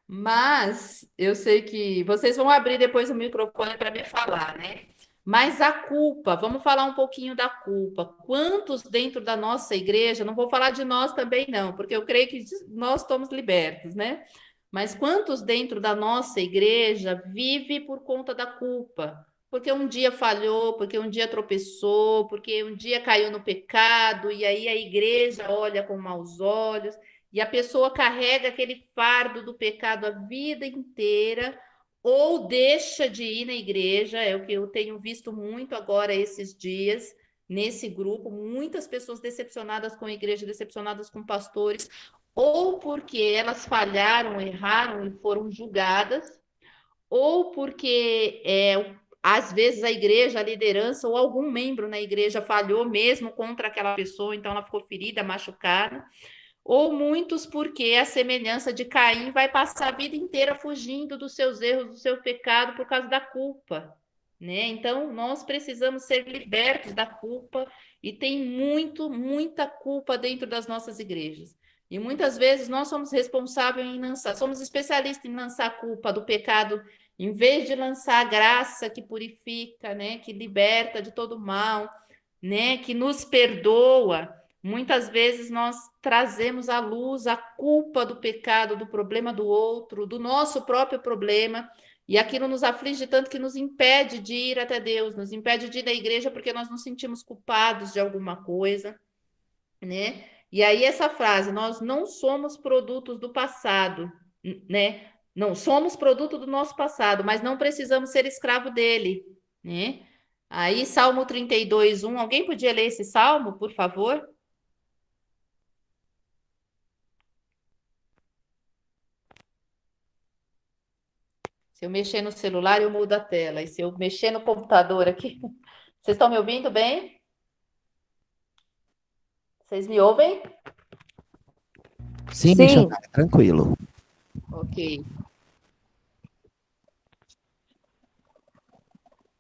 Mas eu sei que vocês vão abrir depois o microfone para me falar, né? Mas a culpa, vamos falar um pouquinho da culpa. Quantos dentro da nossa igreja, não vou falar de nós também não, porque eu creio que nós estamos libertos, né? Mas quantos dentro da nossa igreja vive por conta da culpa? Porque um dia falhou, porque um dia tropeçou, porque um dia caiu no pecado, e aí a igreja olha com maus olhos. E a pessoa carrega aquele fardo do pecado a vida inteira, ou deixa de ir na igreja, é o que eu tenho visto muito agora esses dias, nesse grupo, muitas pessoas decepcionadas com a igreja, decepcionadas com pastores, ou porque elas falharam, erraram e foram julgadas, ou porque às vezes a igreja, a liderança ou algum membro na igreja falhou mesmo contra aquela pessoa, então ela ficou ferida, machucada, ou muitos porque a semelhança de Caim vai passar a vida inteira fugindo dos seus erros, do seu pecado por causa da culpa, né? Então, nós precisamos ser libertos da culpa e tem muita culpa dentro das nossas igrejas. E muitas vezes nós somos responsáveis em lançar, somos especialistas em lançar a culpa do pecado, em vez de lançar a graça que purifica, né, que liberta de todo mal, né, que nos perdoa. Muitas vezes nós trazemos à luz a culpa do pecado, do problema do outro, do nosso próprio problema, e aquilo nos aflige tanto que nos impede de ir até Deus, nos impede de ir à igreja porque nós nos sentimos culpados de alguma coisa, né? E aí essa frase, nós não somos produtos do passado, né? Não somos produto do nosso passado, mas não precisamos ser escravo dele, né? Aí Salmo 32:1, alguém podia ler esse salmo, por favor? Se eu mexer no celular, eu mudo a tela. E se eu mexer no computador aqui. Vocês estão me ouvindo bem? Vocês me ouvem? Sim, Sim, missionária, tranquilo. Ok.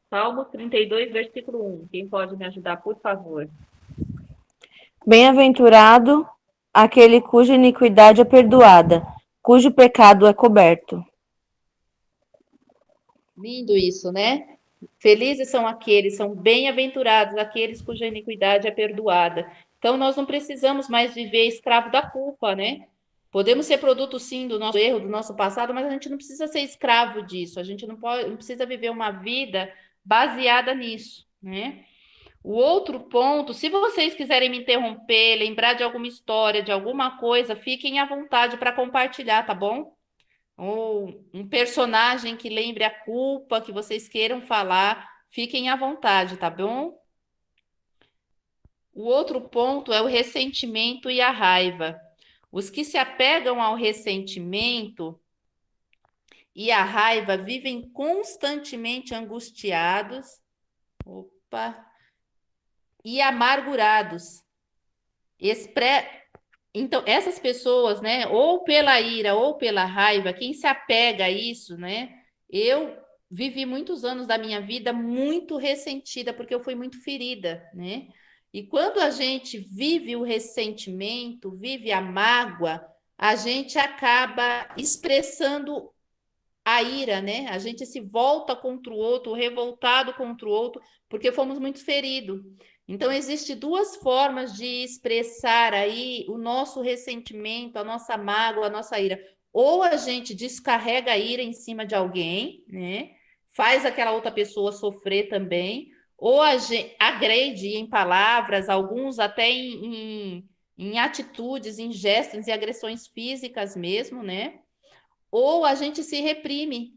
Salmo 32, versículo 1. Quem pode me ajudar, por favor? bem-aventurado aquele cuja iniquidade é perdoada, cujo pecado é coberto. Lindo isso, né? Felizes são aqueles, são bem-aventurados aqueles cuja iniquidade é perdoada. Então, nós não precisamos mais viver escravo da culpa, né? Podemos ser produto, sim, do nosso erro, do nosso passado, mas a gente não precisa ser escravo disso. A gente não precisa viver uma vida baseada nisso, né? O outro ponto, se vocês quiserem me interromper, lembrar de alguma história, de alguma coisa, fiquem à vontade para compartilhar, tá bom? Ou um personagem que lembre a culpa que vocês queiram falar, fiquem à vontade, tá bom? O outro ponto é o ressentimento e a raiva. Os que se apegam ao ressentimento e à raiva vivem constantemente angustiados, opa, e amargurados. Expre... Então, essas pessoas, né, ou pela ira ou pela raiva, quem se apega a isso, né? Eu vivi muitos anos da minha vida muito ressentida, porque eu fui muito ferida, né? E quando a gente vive o ressentimento, vive a mágoa, a gente acaba expressando a ira, né? A gente se volta contra o outro, revoltado contra o outro, porque fomos muito feridos. Então, existem duas formas de expressar aí o nosso ressentimento, a nossa mágoa, a nossa ira. Ou a gente descarrega a ira em cima de alguém, né? Faz aquela outra pessoa sofrer também, ou a gente agrede em palavras, alguns até em atitudes, em gestos e agressões físicas mesmo, né? Ou a gente se reprime,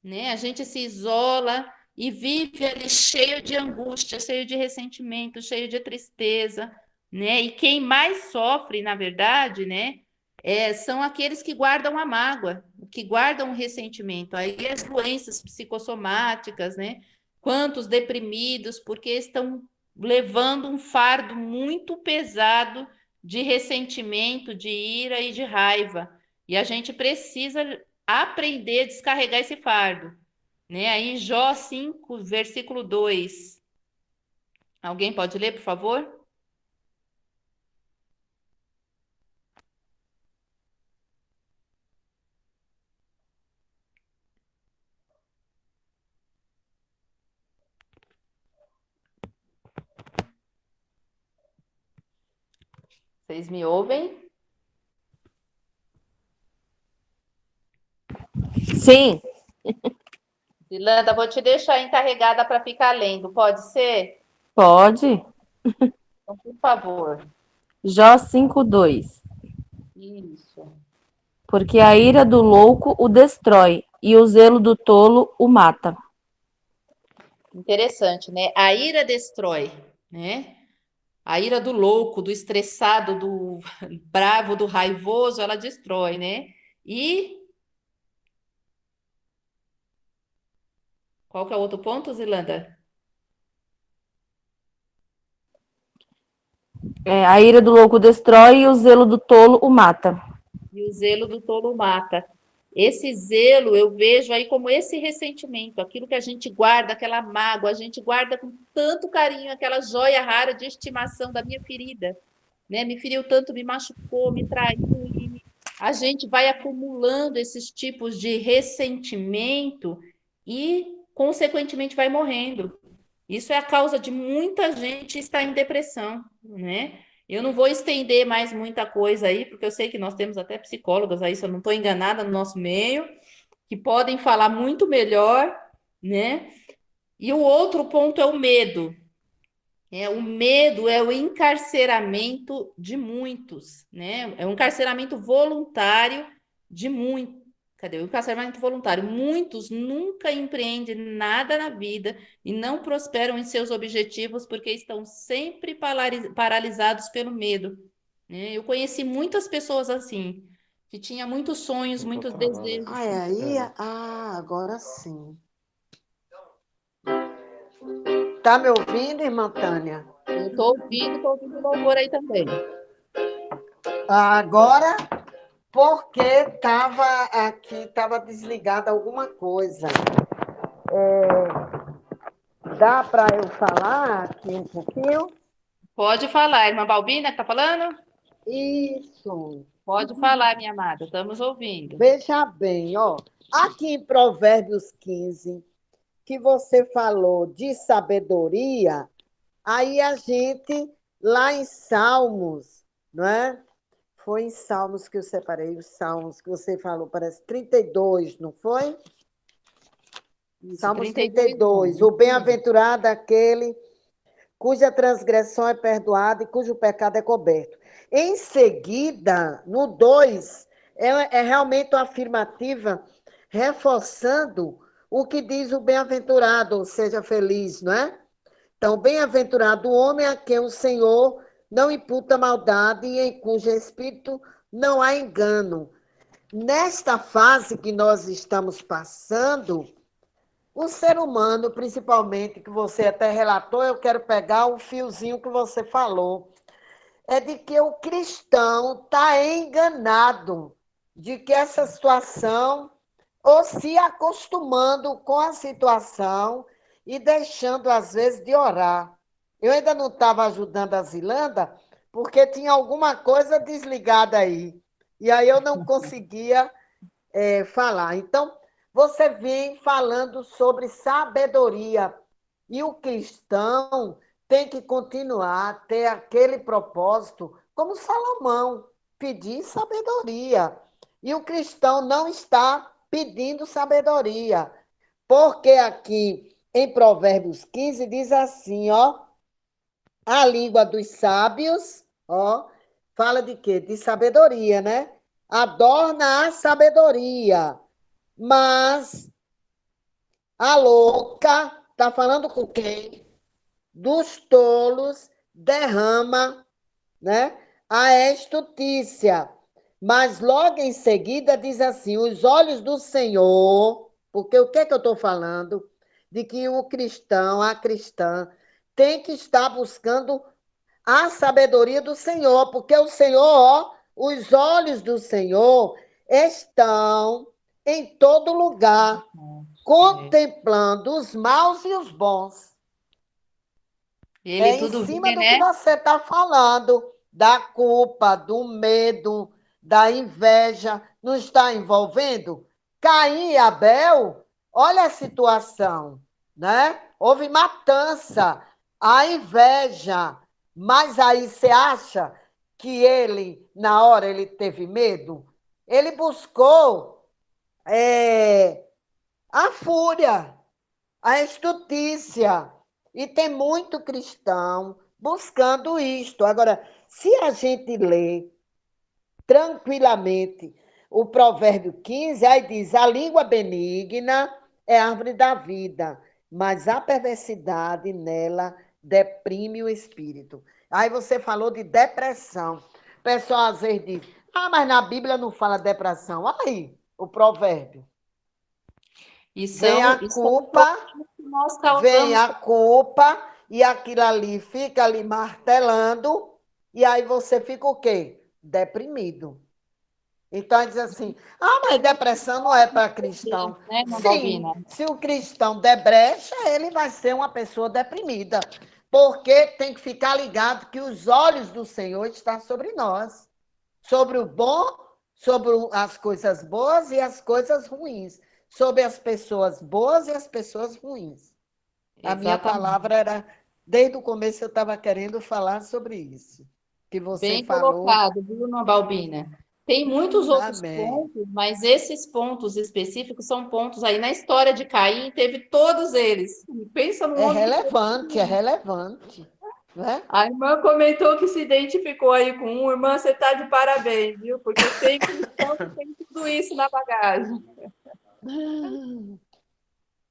né? A gente se isola e vive ali cheio de angústia, cheio de ressentimento, cheio de tristeza, né? E quem mais sofre, na verdade, né, são aqueles que guardam a mágoa, que guardam o ressentimento. Aí as doenças psicossomáticas, né? Quantos deprimidos porque estão levando um fardo muito pesado de ressentimento, de ira e de raiva. E a gente precisa aprender a descarregar esse fardo, né? Aí Jó 5, versículo 2. Alguém pode ler, por favor? Vocês me ouvem? Sim, Ilanda, vou te deixar encarregada para ficar lendo, pode ser? pode. Então, por favor. Jó 5:2. Isso. Porque a ira do louco o destrói e o zelo do tolo o mata. Interessante, né? A ira destrói, né? A ira do louco, do estressado, do bravo, do raivoso, ela destrói, né? E qual que é o outro ponto, Zilanda? A ira do louco destrói e o zelo do tolo o mata. E o zelo do tolo mata. Esse zelo eu vejo aí como esse ressentimento, aquilo que a gente guarda, aquela mágoa, a gente guarda com tanto carinho, aquela joia rara de estimação da minha ferida, né? Me feriu tanto, me machucou, me traiu, e a gente vai acumulando esses tipos de ressentimento e, consequentemente, vai morrendo. Isso é a causa de muita gente estar em depressão, né? Eu não vou estender mais muita coisa aí, porque eu sei que nós temos até psicólogas aí, se eu não estou enganada, no nosso meio, que podem falar muito melhor, né? E o outro ponto é o medo. O medo é o encarceramento de muitos, né? É um encarceramento voluntário de muitos. Cadê? O encarceramento voluntário. Muitos nunca empreendem nada na vida e não prosperam em seus objetivos porque estão sempre paralisados pelo medo, né? Eu conheci muitas pessoas assim, que tinham muitos sonhos, muitos desejos. Ah, é aí? Ah, agora sim. Tá me ouvindo, irmã Tânia? Eu estou ouvindo louvor aí também. Agora, porque estava desligada alguma coisa. Dá para eu falar aqui um pouquinho? Pode falar, irmã Balbina, que tá falando? Isso. Pode falar, minha amada, estamos ouvindo. Veja bem, ó. Aqui em Provérbios 15, que você falou de sabedoria, aí a gente, lá em Salmos, não é? Foi em Salmos que eu separei, os Salmos que você falou, parece 32, não foi? Isso, Salmos 32. 32. O bem-aventurado é aquele cuja transgressão é perdoada e cujo pecado é coberto. Em seguida, no 2, é realmente uma afirmativa reforçando o que diz o bem-aventurado, ou seja, feliz, não é? Então, bem-aventurado o homem a quem o Senhor não imputa maldade e em cujo espírito não há engano. Nesta fase que nós estamos passando, o ser humano, principalmente, que você até relatou, eu quero pegar o fiozinho que você falou, é de que o cristão está enganado de que essa situação, ou se acostumando com a situação e deixando, às vezes, de orar. Eu ainda não estava ajudando a Zilanda, porque tinha alguma coisa desligada aí. E aí eu não conseguia falar. Então, você vem falando sobre sabedoria. E o cristão tem que continuar a ter aquele propósito, como Salomão, pedir sabedoria. E o cristão não está pedindo sabedoria, porque aqui em Provérbios 15 diz assim, ó, a língua dos sábios, ó, fala de quê? De sabedoria, né? Adorna a sabedoria, mas a louca, está falando com quem? Dos tolos derrama, né? A estutícia. Mas logo em seguida diz assim: os olhos do Senhor, porque o que é que eu estou falando? De que o cristão, a cristã, tem que estar buscando a sabedoria do Senhor, porque o Senhor, os olhos do Senhor estão em todo lugar, contemplando os maus e os bons. Ele É em tudo cima vê, do que né? você está falando, da culpa, do medo, da inveja, não está envolvendo? Caim e Abel, olha a situação, né? Houve matança, a inveja, mas aí você acha que ele, na hora, ele teve medo? Ele buscou a fúria, a estutícia. E tem muito cristão buscando isto. Agora, se a gente lê tranquilamente o Provérbio 15, aí diz: a língua benigna é árvore da vida, mas a perversidade nela deprime o espírito. Aí você falou de depressão. O pessoal às vezes diz: ah, mas na Bíblia não fala depressão. Aí, o provérbio. E Vem a são culpa, que nós vem causamos. a culpa, e aquilo ali fica ali martelando, e aí você fica o quê? Deprimido. Então, diz assim, ah, mas depressão não é para cristão. Né, Sim, Balbina? se o cristão debrecha, ele vai ser uma pessoa deprimida, porque tem que ficar ligado que os olhos do Senhor estão sobre nós, sobre o bom, sobre as coisas boas e as coisas ruins, sobre as pessoas boas e as pessoas ruins. A minha Exatamente. palavra era, desde o começo eu estava querendo falar sobre isso, que você Bem falou. colocado, Bruno Balbina. Tem muitos outros Amém. pontos, mas esses pontos específicos são pontos aí na história de Caim, teve todos eles. Pensa num É homem que teve. relevante, é relevante. Né? A irmã comentou que se identificou aí com um. Irmã, você está de parabéns, viu? Porque tem cristão que tem tudo isso na bagagem.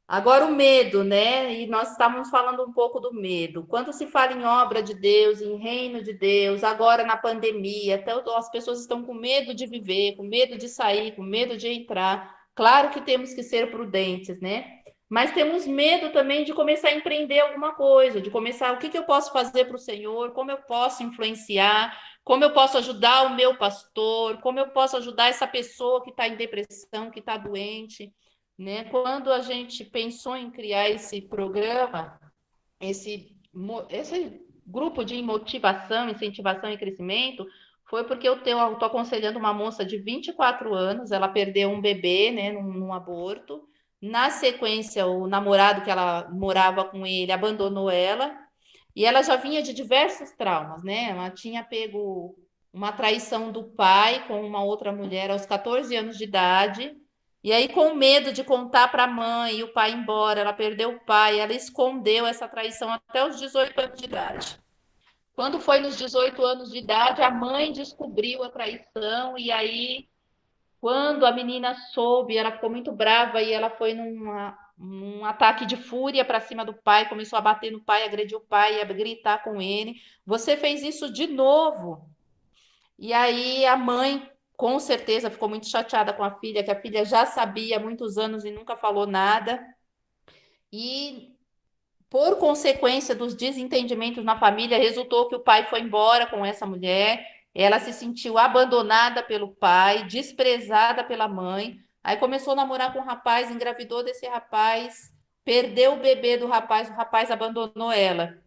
Agora, o medo, né? E nós estávamos falando um pouco do medo. Quando se fala em obra de Deus, em reino de Deus, agora na pandemia, até as pessoas estão com medo de viver, com medo de sair, com medo de entrar. Claro que temos que ser prudentes, né? Mas temos medo também de começar a empreender alguma coisa, de começar o que eu posso fazer para o Senhor, como eu posso influenciar, como eu posso ajudar o meu pastor, como eu posso ajudar essa pessoa que está em depressão, que está doente. Né? Quando a gente pensou em criar esse programa, esse grupo de motivação, incentivação e crescimento, foi porque eu estou aconselhando uma moça de 24 anos, ela perdeu um bebê, né, num aborto. Na sequência, o namorado que ela morava com ele abandonou ela, e ela já vinha de diversos traumas, né? Ela tinha pego uma traição do pai com uma outra mulher aos 14 anos de idade. E aí, com medo de contar para a mãe e o pai ir embora, ela perdeu o pai, ela escondeu essa traição até os 18 anos de idade. Quando foi nos 18 anos de idade, a mãe descobriu a traição, e aí, quando a menina soube, ela ficou muito brava e ela foi num ataque de fúria para cima do pai, começou a bater no pai, agredir o pai, a gritar com ele. Você fez isso de novo. E aí a mãe, com certeza, ficou muito chateada com a filha, que a filha já sabia há muitos anos e nunca falou nada. E, por consequência dos desentendimentos na família, resultou que o pai foi embora com essa mulher. Ela se sentiu abandonada pelo pai, desprezada pela mãe. Aí começou a namorar com um rapaz, engravidou desse rapaz, perdeu o bebê do rapaz, o rapaz abandonou ela.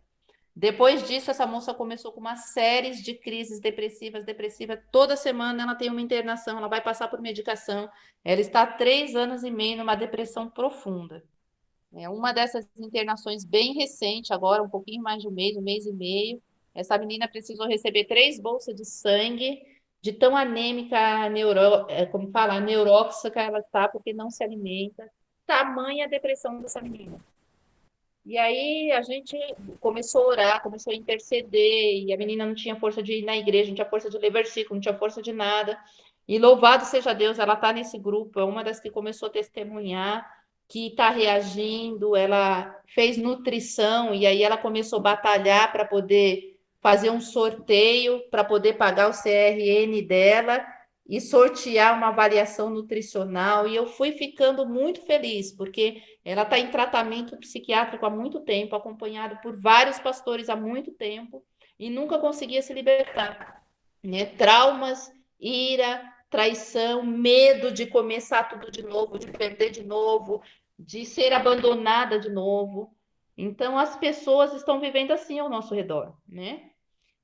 Depois disso, essa moça começou com uma série de crises depressivas. Toda semana ela tem uma internação, ela vai passar por medicação. Ela está há 3 anos e meio numa depressão profunda. É uma dessas internações bem recente, agora um pouquinho mais de um mês e meio. Essa menina precisou receber 3 bolsas de sangue, de tão anêmica, como fala, neuróxica ela está, porque não se alimenta. Tamanha a depressão dessa menina. E aí a gente começou a orar, começou a interceder, e a menina não tinha força de ir na igreja, não tinha força de ler versículo, não tinha força de nada. E louvado seja Deus, ela está nesse grupo, é uma das que começou a testemunhar, que está reagindo, ela fez nutrição, e aí ela começou a batalhar para poder fazer um sorteio, para poder pagar o CRN dela, e sortear uma avaliação nutricional, e eu fui ficando muito feliz, porque ela está em tratamento psiquiátrico há muito tempo, acompanhada por vários pastores há muito tempo, e nunca conseguia se libertar, né? Traumas, ira, traição, medo de começar tudo de novo, de perder de novo, de ser abandonada de novo. Então, as pessoas estão vivendo assim ao nosso redor, né?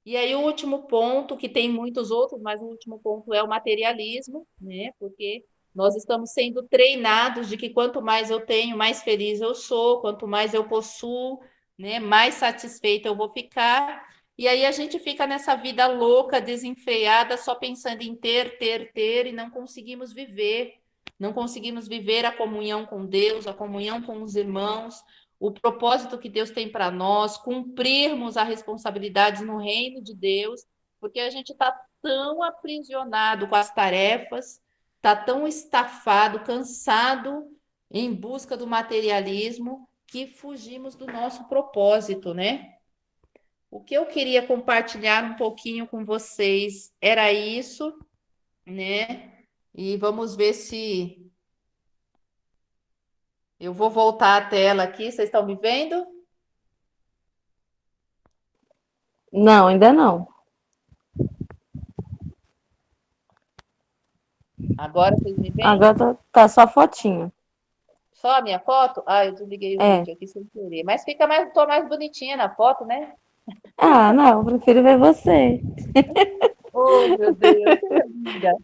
E aí, o último ponto, que tem muitos outros, mas o último ponto é o materialismo, né? Porque nós estamos sendo treinados de que quanto mais eu tenho, mais feliz eu sou, quanto mais eu possuo, né? Mais satisfeita eu vou ficar. E aí a gente fica nessa vida louca, desenfreada, só pensando em ter, ter, ter, e não conseguimos viver. Não conseguimos viver a comunhão com Deus, a comunhão com os irmãos, o propósito que Deus tem para nós, cumprirmos as responsabilidades no reino de Deus, porque a gente está tão aprisionado com as tarefas, está tão estafado, cansado, em busca do materialismo, que fugimos do nosso propósito, né? O que eu queria compartilhar um pouquinho com vocês era isso, né? E vamos ver se eu vou voltar a tela aqui. Vocês estão me vendo? Não, ainda não. Agora vocês me veem? Agora tá só fotinho. Só a minha foto? Ah, eu desliguei o É. vídeo aqui sem querer. Mas fica mais, tô mais bonitinha na foto, né? Ah, não, eu prefiro ver você. Oh, meu Deus, coisa linda.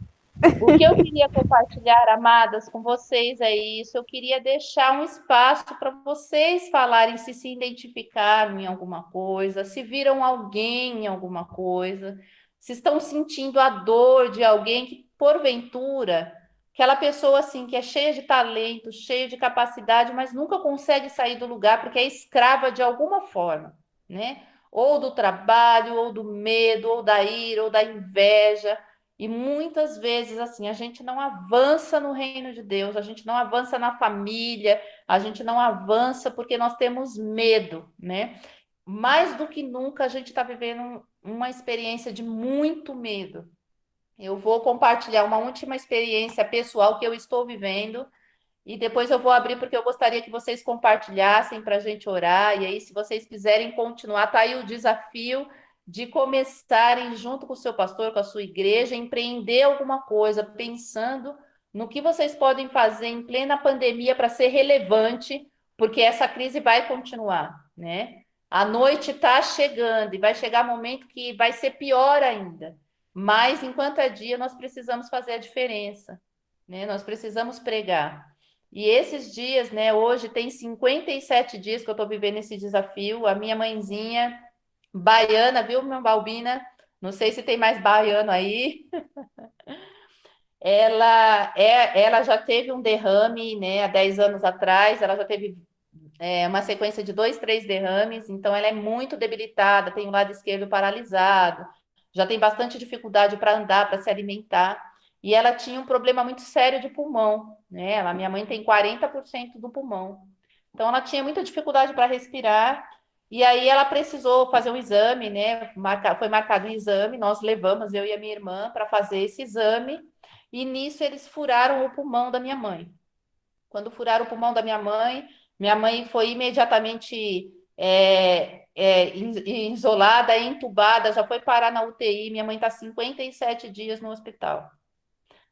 O que eu queria compartilhar, amadas, com vocês é isso. Eu queria deixar um espaço para vocês falarem se identificaram em alguma coisa, se viram alguém em alguma coisa, se estão sentindo a dor de alguém que, porventura, aquela pessoa assim que é cheia de talento, cheia de capacidade, mas nunca consegue sair do lugar porque é escrava de alguma forma, né? Ou do trabalho, ou do medo, ou da ira, ou da inveja. E muitas vezes, assim, a gente não avança no reino de Deus, a gente não avança na família, a gente não avança porque nós temos medo, né? Mais do que nunca, a gente está vivendo uma experiência de muito medo. Eu vou compartilhar uma última experiência pessoal que eu estou vivendo e depois eu vou abrir porque eu gostaria que vocês compartilhassem para a gente orar. E aí, se vocês quiserem continuar, tá aí o desafio de começarem junto com o seu pastor, com a sua igreja, empreender alguma coisa, pensando no que vocês podem fazer em plena pandemia para ser relevante, porque essa crise vai continuar, né? A noite está chegando e vai chegar um momento que vai ser pior ainda. Mas enquanto é dia, nós precisamos fazer a diferença, né? Nós precisamos pregar. E esses dias, né, hoje tem 57 dias que eu estou vivendo esse desafio. A minha mãezinha, baiana, viu, minha Balbina? Não sei se tem mais baiano aí. Ela já teve um derrame, né, há 10 anos atrás. Ela já teve uma sequência de 2, 3 derrames. Então, ela é muito debilitada, tem o lado esquerdo paralisado, já tem bastante dificuldade para andar, para se alimentar. E ela tinha um problema muito sério de pulmão, né? Minha mãe tem 40% do pulmão. Então, ela tinha muita dificuldade para respirar. E aí, ela precisou fazer um exame, né? Foi marcado um exame. Nós levamos, eu e a minha irmã, para fazer esse exame. E nisso, eles furaram o pulmão da minha mãe. Quando furaram o pulmão da minha mãe foi imediatamente isolada, entubada, já foi parar na UTI. Minha mãe está 57 dias no hospital,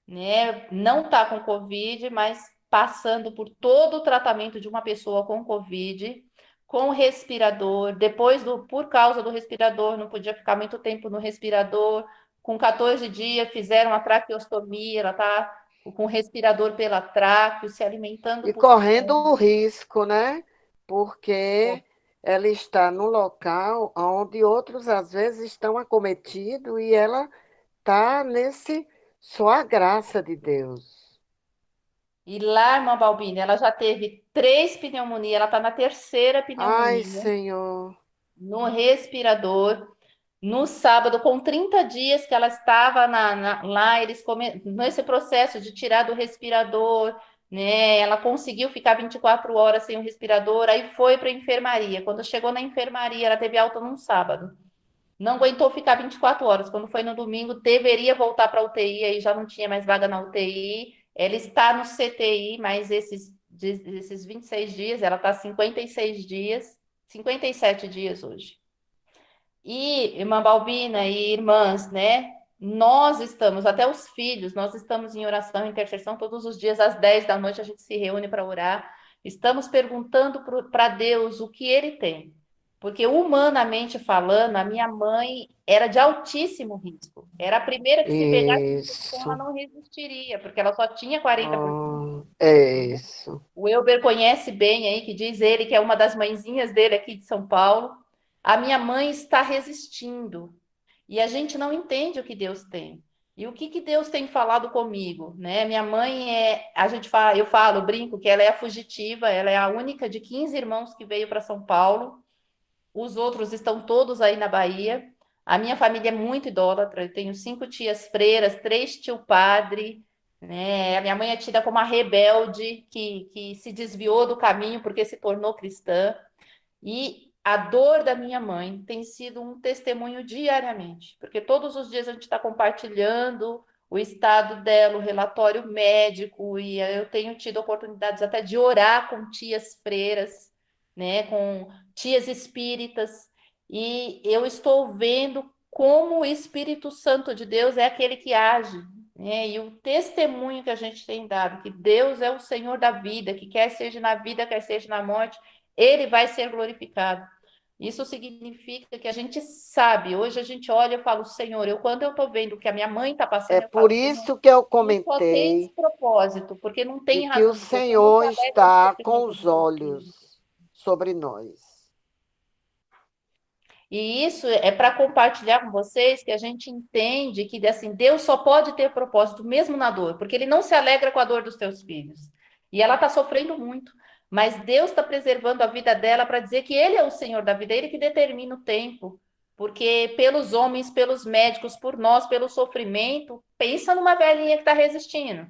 né? Não está com Covid, mas passando por todo o tratamento de uma pessoa com Covid, com respirador. Por causa do respirador, não podia ficar muito tempo no respirador. Com 14 dias, fizeram a traqueostomia, ela está com o respirador pela tráqueo, se alimentando E por correndo sonda. o risco, né? Porque ela está no local onde outros, às vezes, estão acometidos e ela está nesse só a graça de Deus. E lá, irmã Balbina, ela já teve 3 pneumonias, ela está na terceira Ai, pneumonia, Senhor. no respirador. No sábado, com 30 dias que ela estava lá, nesse processo de tirar do respirador, né? Ela conseguiu ficar 24 horas sem o respirador, aí foi para a enfermaria. Quando chegou na enfermaria, ela teve alta num sábado. Não aguentou ficar 24 horas. Quando foi no domingo, deveria voltar para a UTI, aí já não tinha mais vaga na UTI. Ela está no CTI, mas esses 26 dias, ela está 56 dias, 57 dias hoje. E, irmã Balbina e irmãs, né? Nós estamos, até os filhos, nós estamos em oração, intercessão todos os dias, às 10 da noite a gente se reúne para orar. Estamos perguntando para Deus o que ele tem. Porque, humanamente falando, a minha mãe era de altíssimo risco. Era a primeira que, se pegasse a infecção, ela Isso. não resistiria, porque ela só tinha 40%. Oh, é isso. O Elber conhece bem aí, que diz ele que é uma das mãezinhas dele aqui de São Paulo. A minha mãe está resistindo. E a gente não entende o que Deus tem. E o que que Deus tem falado comigo, né? Minha mãe a gente fala, eu falo, eu brinco que ela é a fugitiva, ela é a única de 15 irmãos que veio para São Paulo. Os outros estão todos aí na Bahia. A minha família é muito idólatra. Eu tenho 5 tias freiras, 3 tio padre, né? A minha mãe é tida como a rebelde que se desviou do caminho porque se tornou cristã. E a dor da minha mãe tem sido um testemunho diariamente, porque todos os dias a gente está compartilhando o estado dela, o relatório médico, e eu tenho tido oportunidades até de orar com tias freiras, né, com tias espíritas, e eu estou vendo como o Espírito Santo de Deus é aquele que age, né, e o testemunho que a gente tem dado, que Deus é o Senhor da vida, que quer seja na vida, quer seja na morte, ele vai ser glorificado. Isso significa que a gente sabe. Hoje a gente olha e fala, Senhor, quando eu estou vendo o que a minha mãe está É passando, eu por falo, Senhor, isso que eu tu só tens comentei propósito, porque não de tem que o razão de Deus. Senhor, não se Senhor alegra no está com sofrimento os dos teus olhos filhos. sobre nós. E isso é para compartilhar com vocês que a gente entende que assim, Deus só pode ter propósito mesmo na dor, porque ele não se alegra com a dor dos teus filhos. E ela está sofrendo muito, mas Deus está preservando a vida dela para dizer que ele é o Senhor da vida, ele que determina o tempo. Porque pelos homens, pelos médicos, por nós, pelo sofrimento, pensa numa velhinha que está resistindo,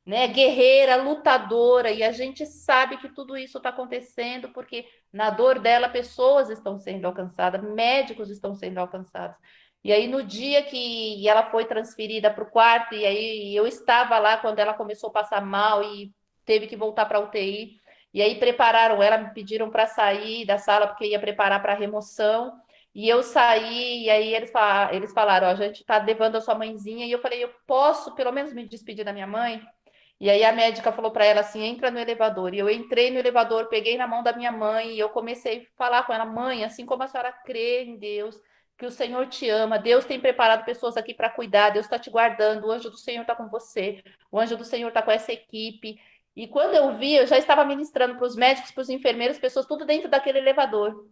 né? Guerreira, lutadora, e a gente sabe que tudo isso está acontecendo porque na dor dela pessoas estão sendo alcançadas, médicos estão sendo alcançados. E aí no dia que ela foi transferida para o quarto, e aí eu estava lá quando ela começou a passar mal e teve que voltar para a UTI, e aí prepararam ela, me pediram para sair da sala porque ia preparar para a remoção. E eu saí, e aí eles falaram, ó, a gente está levando a sua mãezinha, e eu falei, eu posso pelo menos me despedir da minha mãe? E aí a médica falou para ela assim: entra no elevador. E eu entrei no elevador, peguei na mão da minha mãe e eu comecei a falar com ela: mãe, assim como a senhora crê em Deus, que o Senhor te ama, Deus tem preparado pessoas aqui para cuidar, Deus está te guardando, o anjo do Senhor está com você, o anjo do Senhor está com essa equipe. E quando eu vi, eu já estava ministrando para os médicos, para os enfermeiros, pessoas tudo dentro daquele elevador,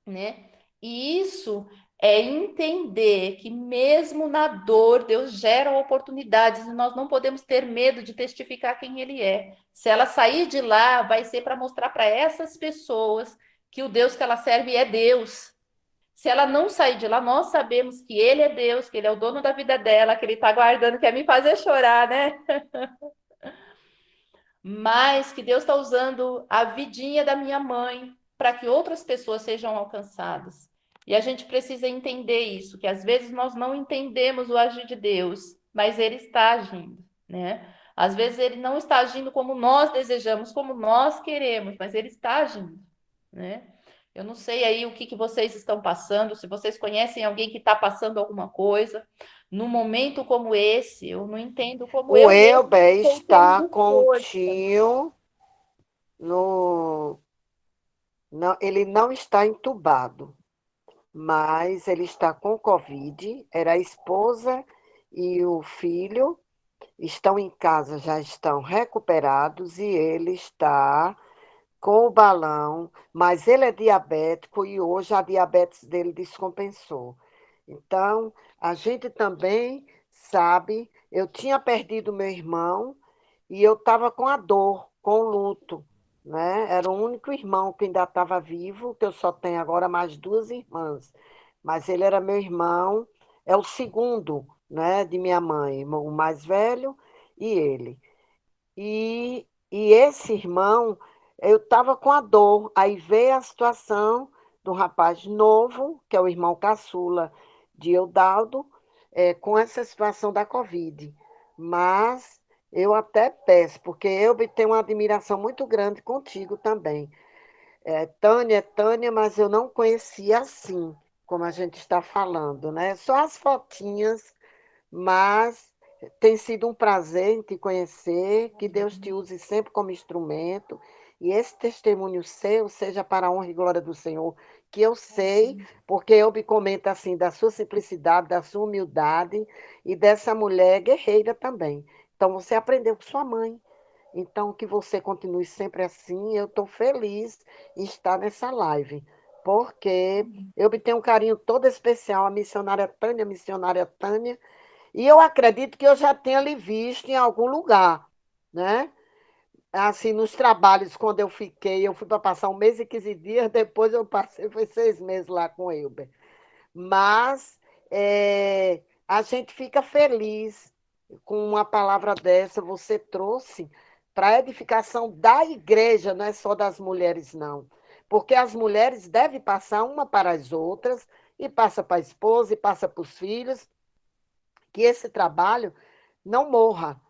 né? E isso é entender que mesmo na dor, Deus gera oportunidades e nós não podemos ter medo de testificar quem Ele é. Se ela sair de lá, vai ser para mostrar para essas pessoas que o Deus que ela serve é Deus. Se ela não sair de lá, nós sabemos que Ele é Deus, que Ele é o dono da vida dela, que Ele está guardando, quer me fazer chorar, né? Mas que Deus está usando a vidinha da minha mãe para que outras pessoas sejam alcançadas. E a gente precisa entender isso, que às vezes nós não entendemos o agir de Deus, mas Ele está agindo, né? Às vezes Ele não está agindo como nós desejamos, como nós queremos, mas Ele está agindo, né? Eu não sei aí o que que vocês estão passando, se vocês conhecem alguém que está passando alguma coisa. Num momento como esse, eu não entendo como O eu mesmo Elber estou está tendo com o força. tio no. Não, ele não está entubado, mas ele está com Covid. Era a esposa e o filho estão em casa, já estão recuperados e ele está com o balão, mas ele é diabético e hoje a diabetes dele descompensou. Então, a gente também sabe, eu tinha perdido meu irmão e eu estava com a dor, com o luto, né? Era o único irmão que ainda estava vivo, que eu só tenho agora mais duas irmãs. Mas ele era meu irmão, é o segundo, né, de minha mãe, o mais velho e ele. E esse irmão, eu estava com a dor, aí veio a situação do rapaz novo, que é o irmão caçula de Eudaldo, com essa situação da Covid. Mas eu até peço, porque eu tenho uma admiração muito grande contigo também. Tânia, mas eu não conhecia assim. como a gente está falando, né? Só as fotinhas, mas tem sido um prazer em te conhecer, que Deus te use sempre como instrumento, e esse testemunho seu seja para a honra e glória do Senhor, que eu sei, porque eu me comento assim, da sua simplicidade, da sua humildade, e dessa mulher guerreira também. Então, você aprendeu com sua mãe. Então, que você continue sempre assim. Eu estou feliz em estar nessa live, porque eu me tenho um carinho todo especial, a missionária Tânia, e eu acredito que eu já tenha lhe visto em algum lugar, né? Assim, nos trabalhos, quando eu fui para passar 1 mês e 15 dias, depois eu passei, foi 6 meses lá com o Elber. Mas a gente fica feliz com uma palavra dessa, você trouxe para a edificação da igreja, não é só das mulheres, não. Porque as mulheres devem passar uma para as outras, e passa para a esposa, e passa para os filhos, que esse trabalho não morra,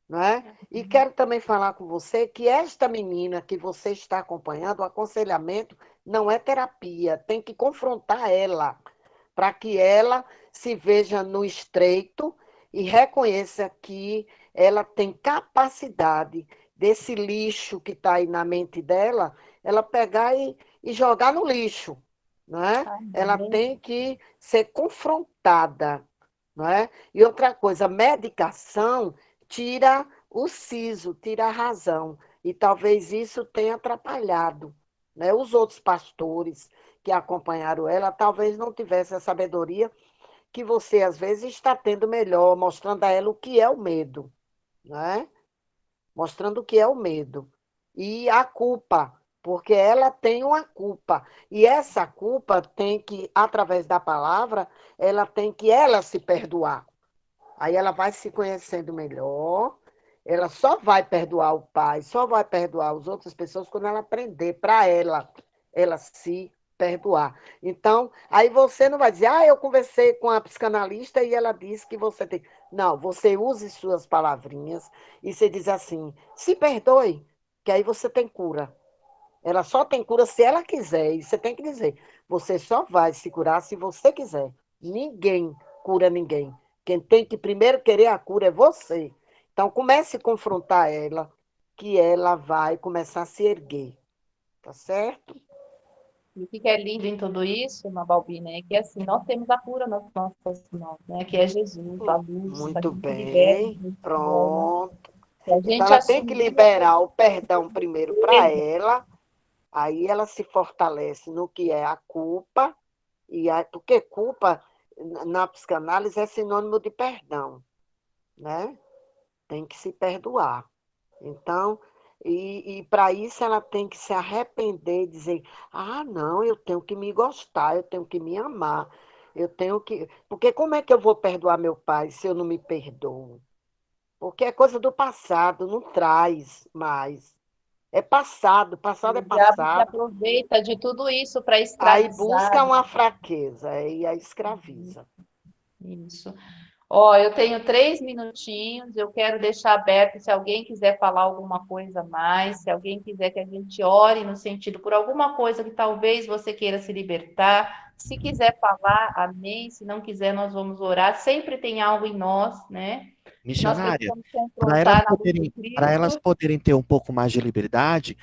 não é? E quero também falar com você que esta menina que você está acompanhando, o aconselhamento não é terapia, tem que confrontar ela, para que ela se veja no estreito e reconheça que ela tem capacidade desse lixo que está aí na mente dela, ela pegar e jogar no lixo, não é? Ela tem que ser confrontada, não é? E outra coisa, medicação tira o siso, tira a razão, e talvez isso tenha atrapalhado, né? Os outros pastores que acompanharam ela, talvez não tivessem a sabedoria que você, às vezes, está tendo melhor, mostrando a ela o que é o medo, né? Mostrando o que é o medo. E a culpa, porque ela tem uma culpa. E essa culpa tem que, através da palavra, ela se perdoar. Aí ela vai se conhecendo melhor, ela só vai perdoar o pai, só vai perdoar as outras pessoas quando ela aprender para ela se perdoar. Então, aí você não vai dizer, eu conversei com a psicanalista e ela disse que você tem. Não, você use suas palavrinhas e você diz assim, se perdoe, que aí você tem cura. Ela só tem cura se ela quiser. E você tem que dizer, você só vai se curar se você quiser. Ninguém cura ninguém. Quem tem que primeiro querer a cura é você. Então, comece a confrontar ela, que ela vai começar a se erguer. Tá certo? E o que é lindo em tudo isso, Balbina, é que assim, nós temos a cura nas nossas mãos, né? Que é Jesus, a luz, para Muito que nos liberte bem. desse problema. Pronto. Se a Então, gente ela tem que assumir liberar o perdão primeiro para ela, aí ela se fortalece no que é a culpa, porque culpa, na psicanálise, é sinônimo de perdão, né? Tem que se perdoar. Então, e para isso ela tem que se arrepender e dizer, não, eu tenho que me gostar, eu tenho que me amar, eu tenho que. Porque como é que eu vou perdoar meu pai se eu não me perdoo? Porque é coisa do passado, não traz mais. É passado, passado é o diabo se passado. aproveita de tudo isso para Aí escravizar. busca uma fraqueza e a escraviza. Isso. Ó, eu tenho 3 minutinhos, eu quero deixar aberto se alguém quiser falar alguma coisa a mais, se alguém quiser que a gente ore no sentido por alguma coisa que talvez você queira se libertar. Se quiser falar, amém. Se não quiser, nós vamos orar. Sempre tem algo em nós, né? Que nós Missionária, precisamos para elas confrontar na luz de poderem, para elas Cristo. poderem ter um pouco mais de liberdade,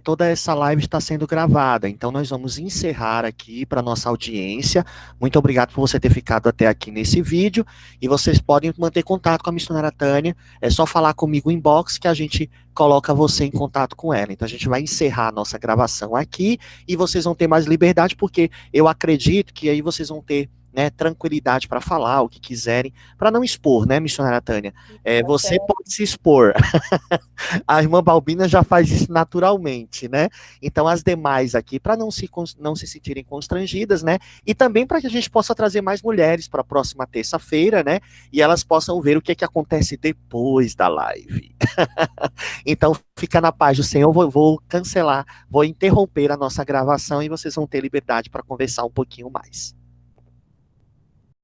toda essa live está sendo gravada. Então, nós vamos encerrar aqui para nossa audiência. Muito obrigado por você ter ficado até aqui nesse vídeo. E vocês podem manter contato com a missionária Tânia. É só falar comigo em inbox que a gente coloca você em contato com ela. Então, a gente vai encerrar a nossa gravação aqui e vocês vão ter mais liberdade, porque eu acredito que aí vocês vão ter, né, tranquilidade para falar o que quiserem, para não expor, né, missionária Tânia? Tá Você certo? pode se expor. A irmã Balbina já faz isso naturalmente, né? Então, as demais aqui, para não se sentirem constrangidas, né? E também para que a gente possa trazer mais mulheres para a próxima terça-feira, né? E elas possam ver o que acontece depois da live. Então, fica na paz do Senhor. Vou cancelar, vou interromper a nossa gravação e vocês vão ter liberdade para conversar um pouquinho mais.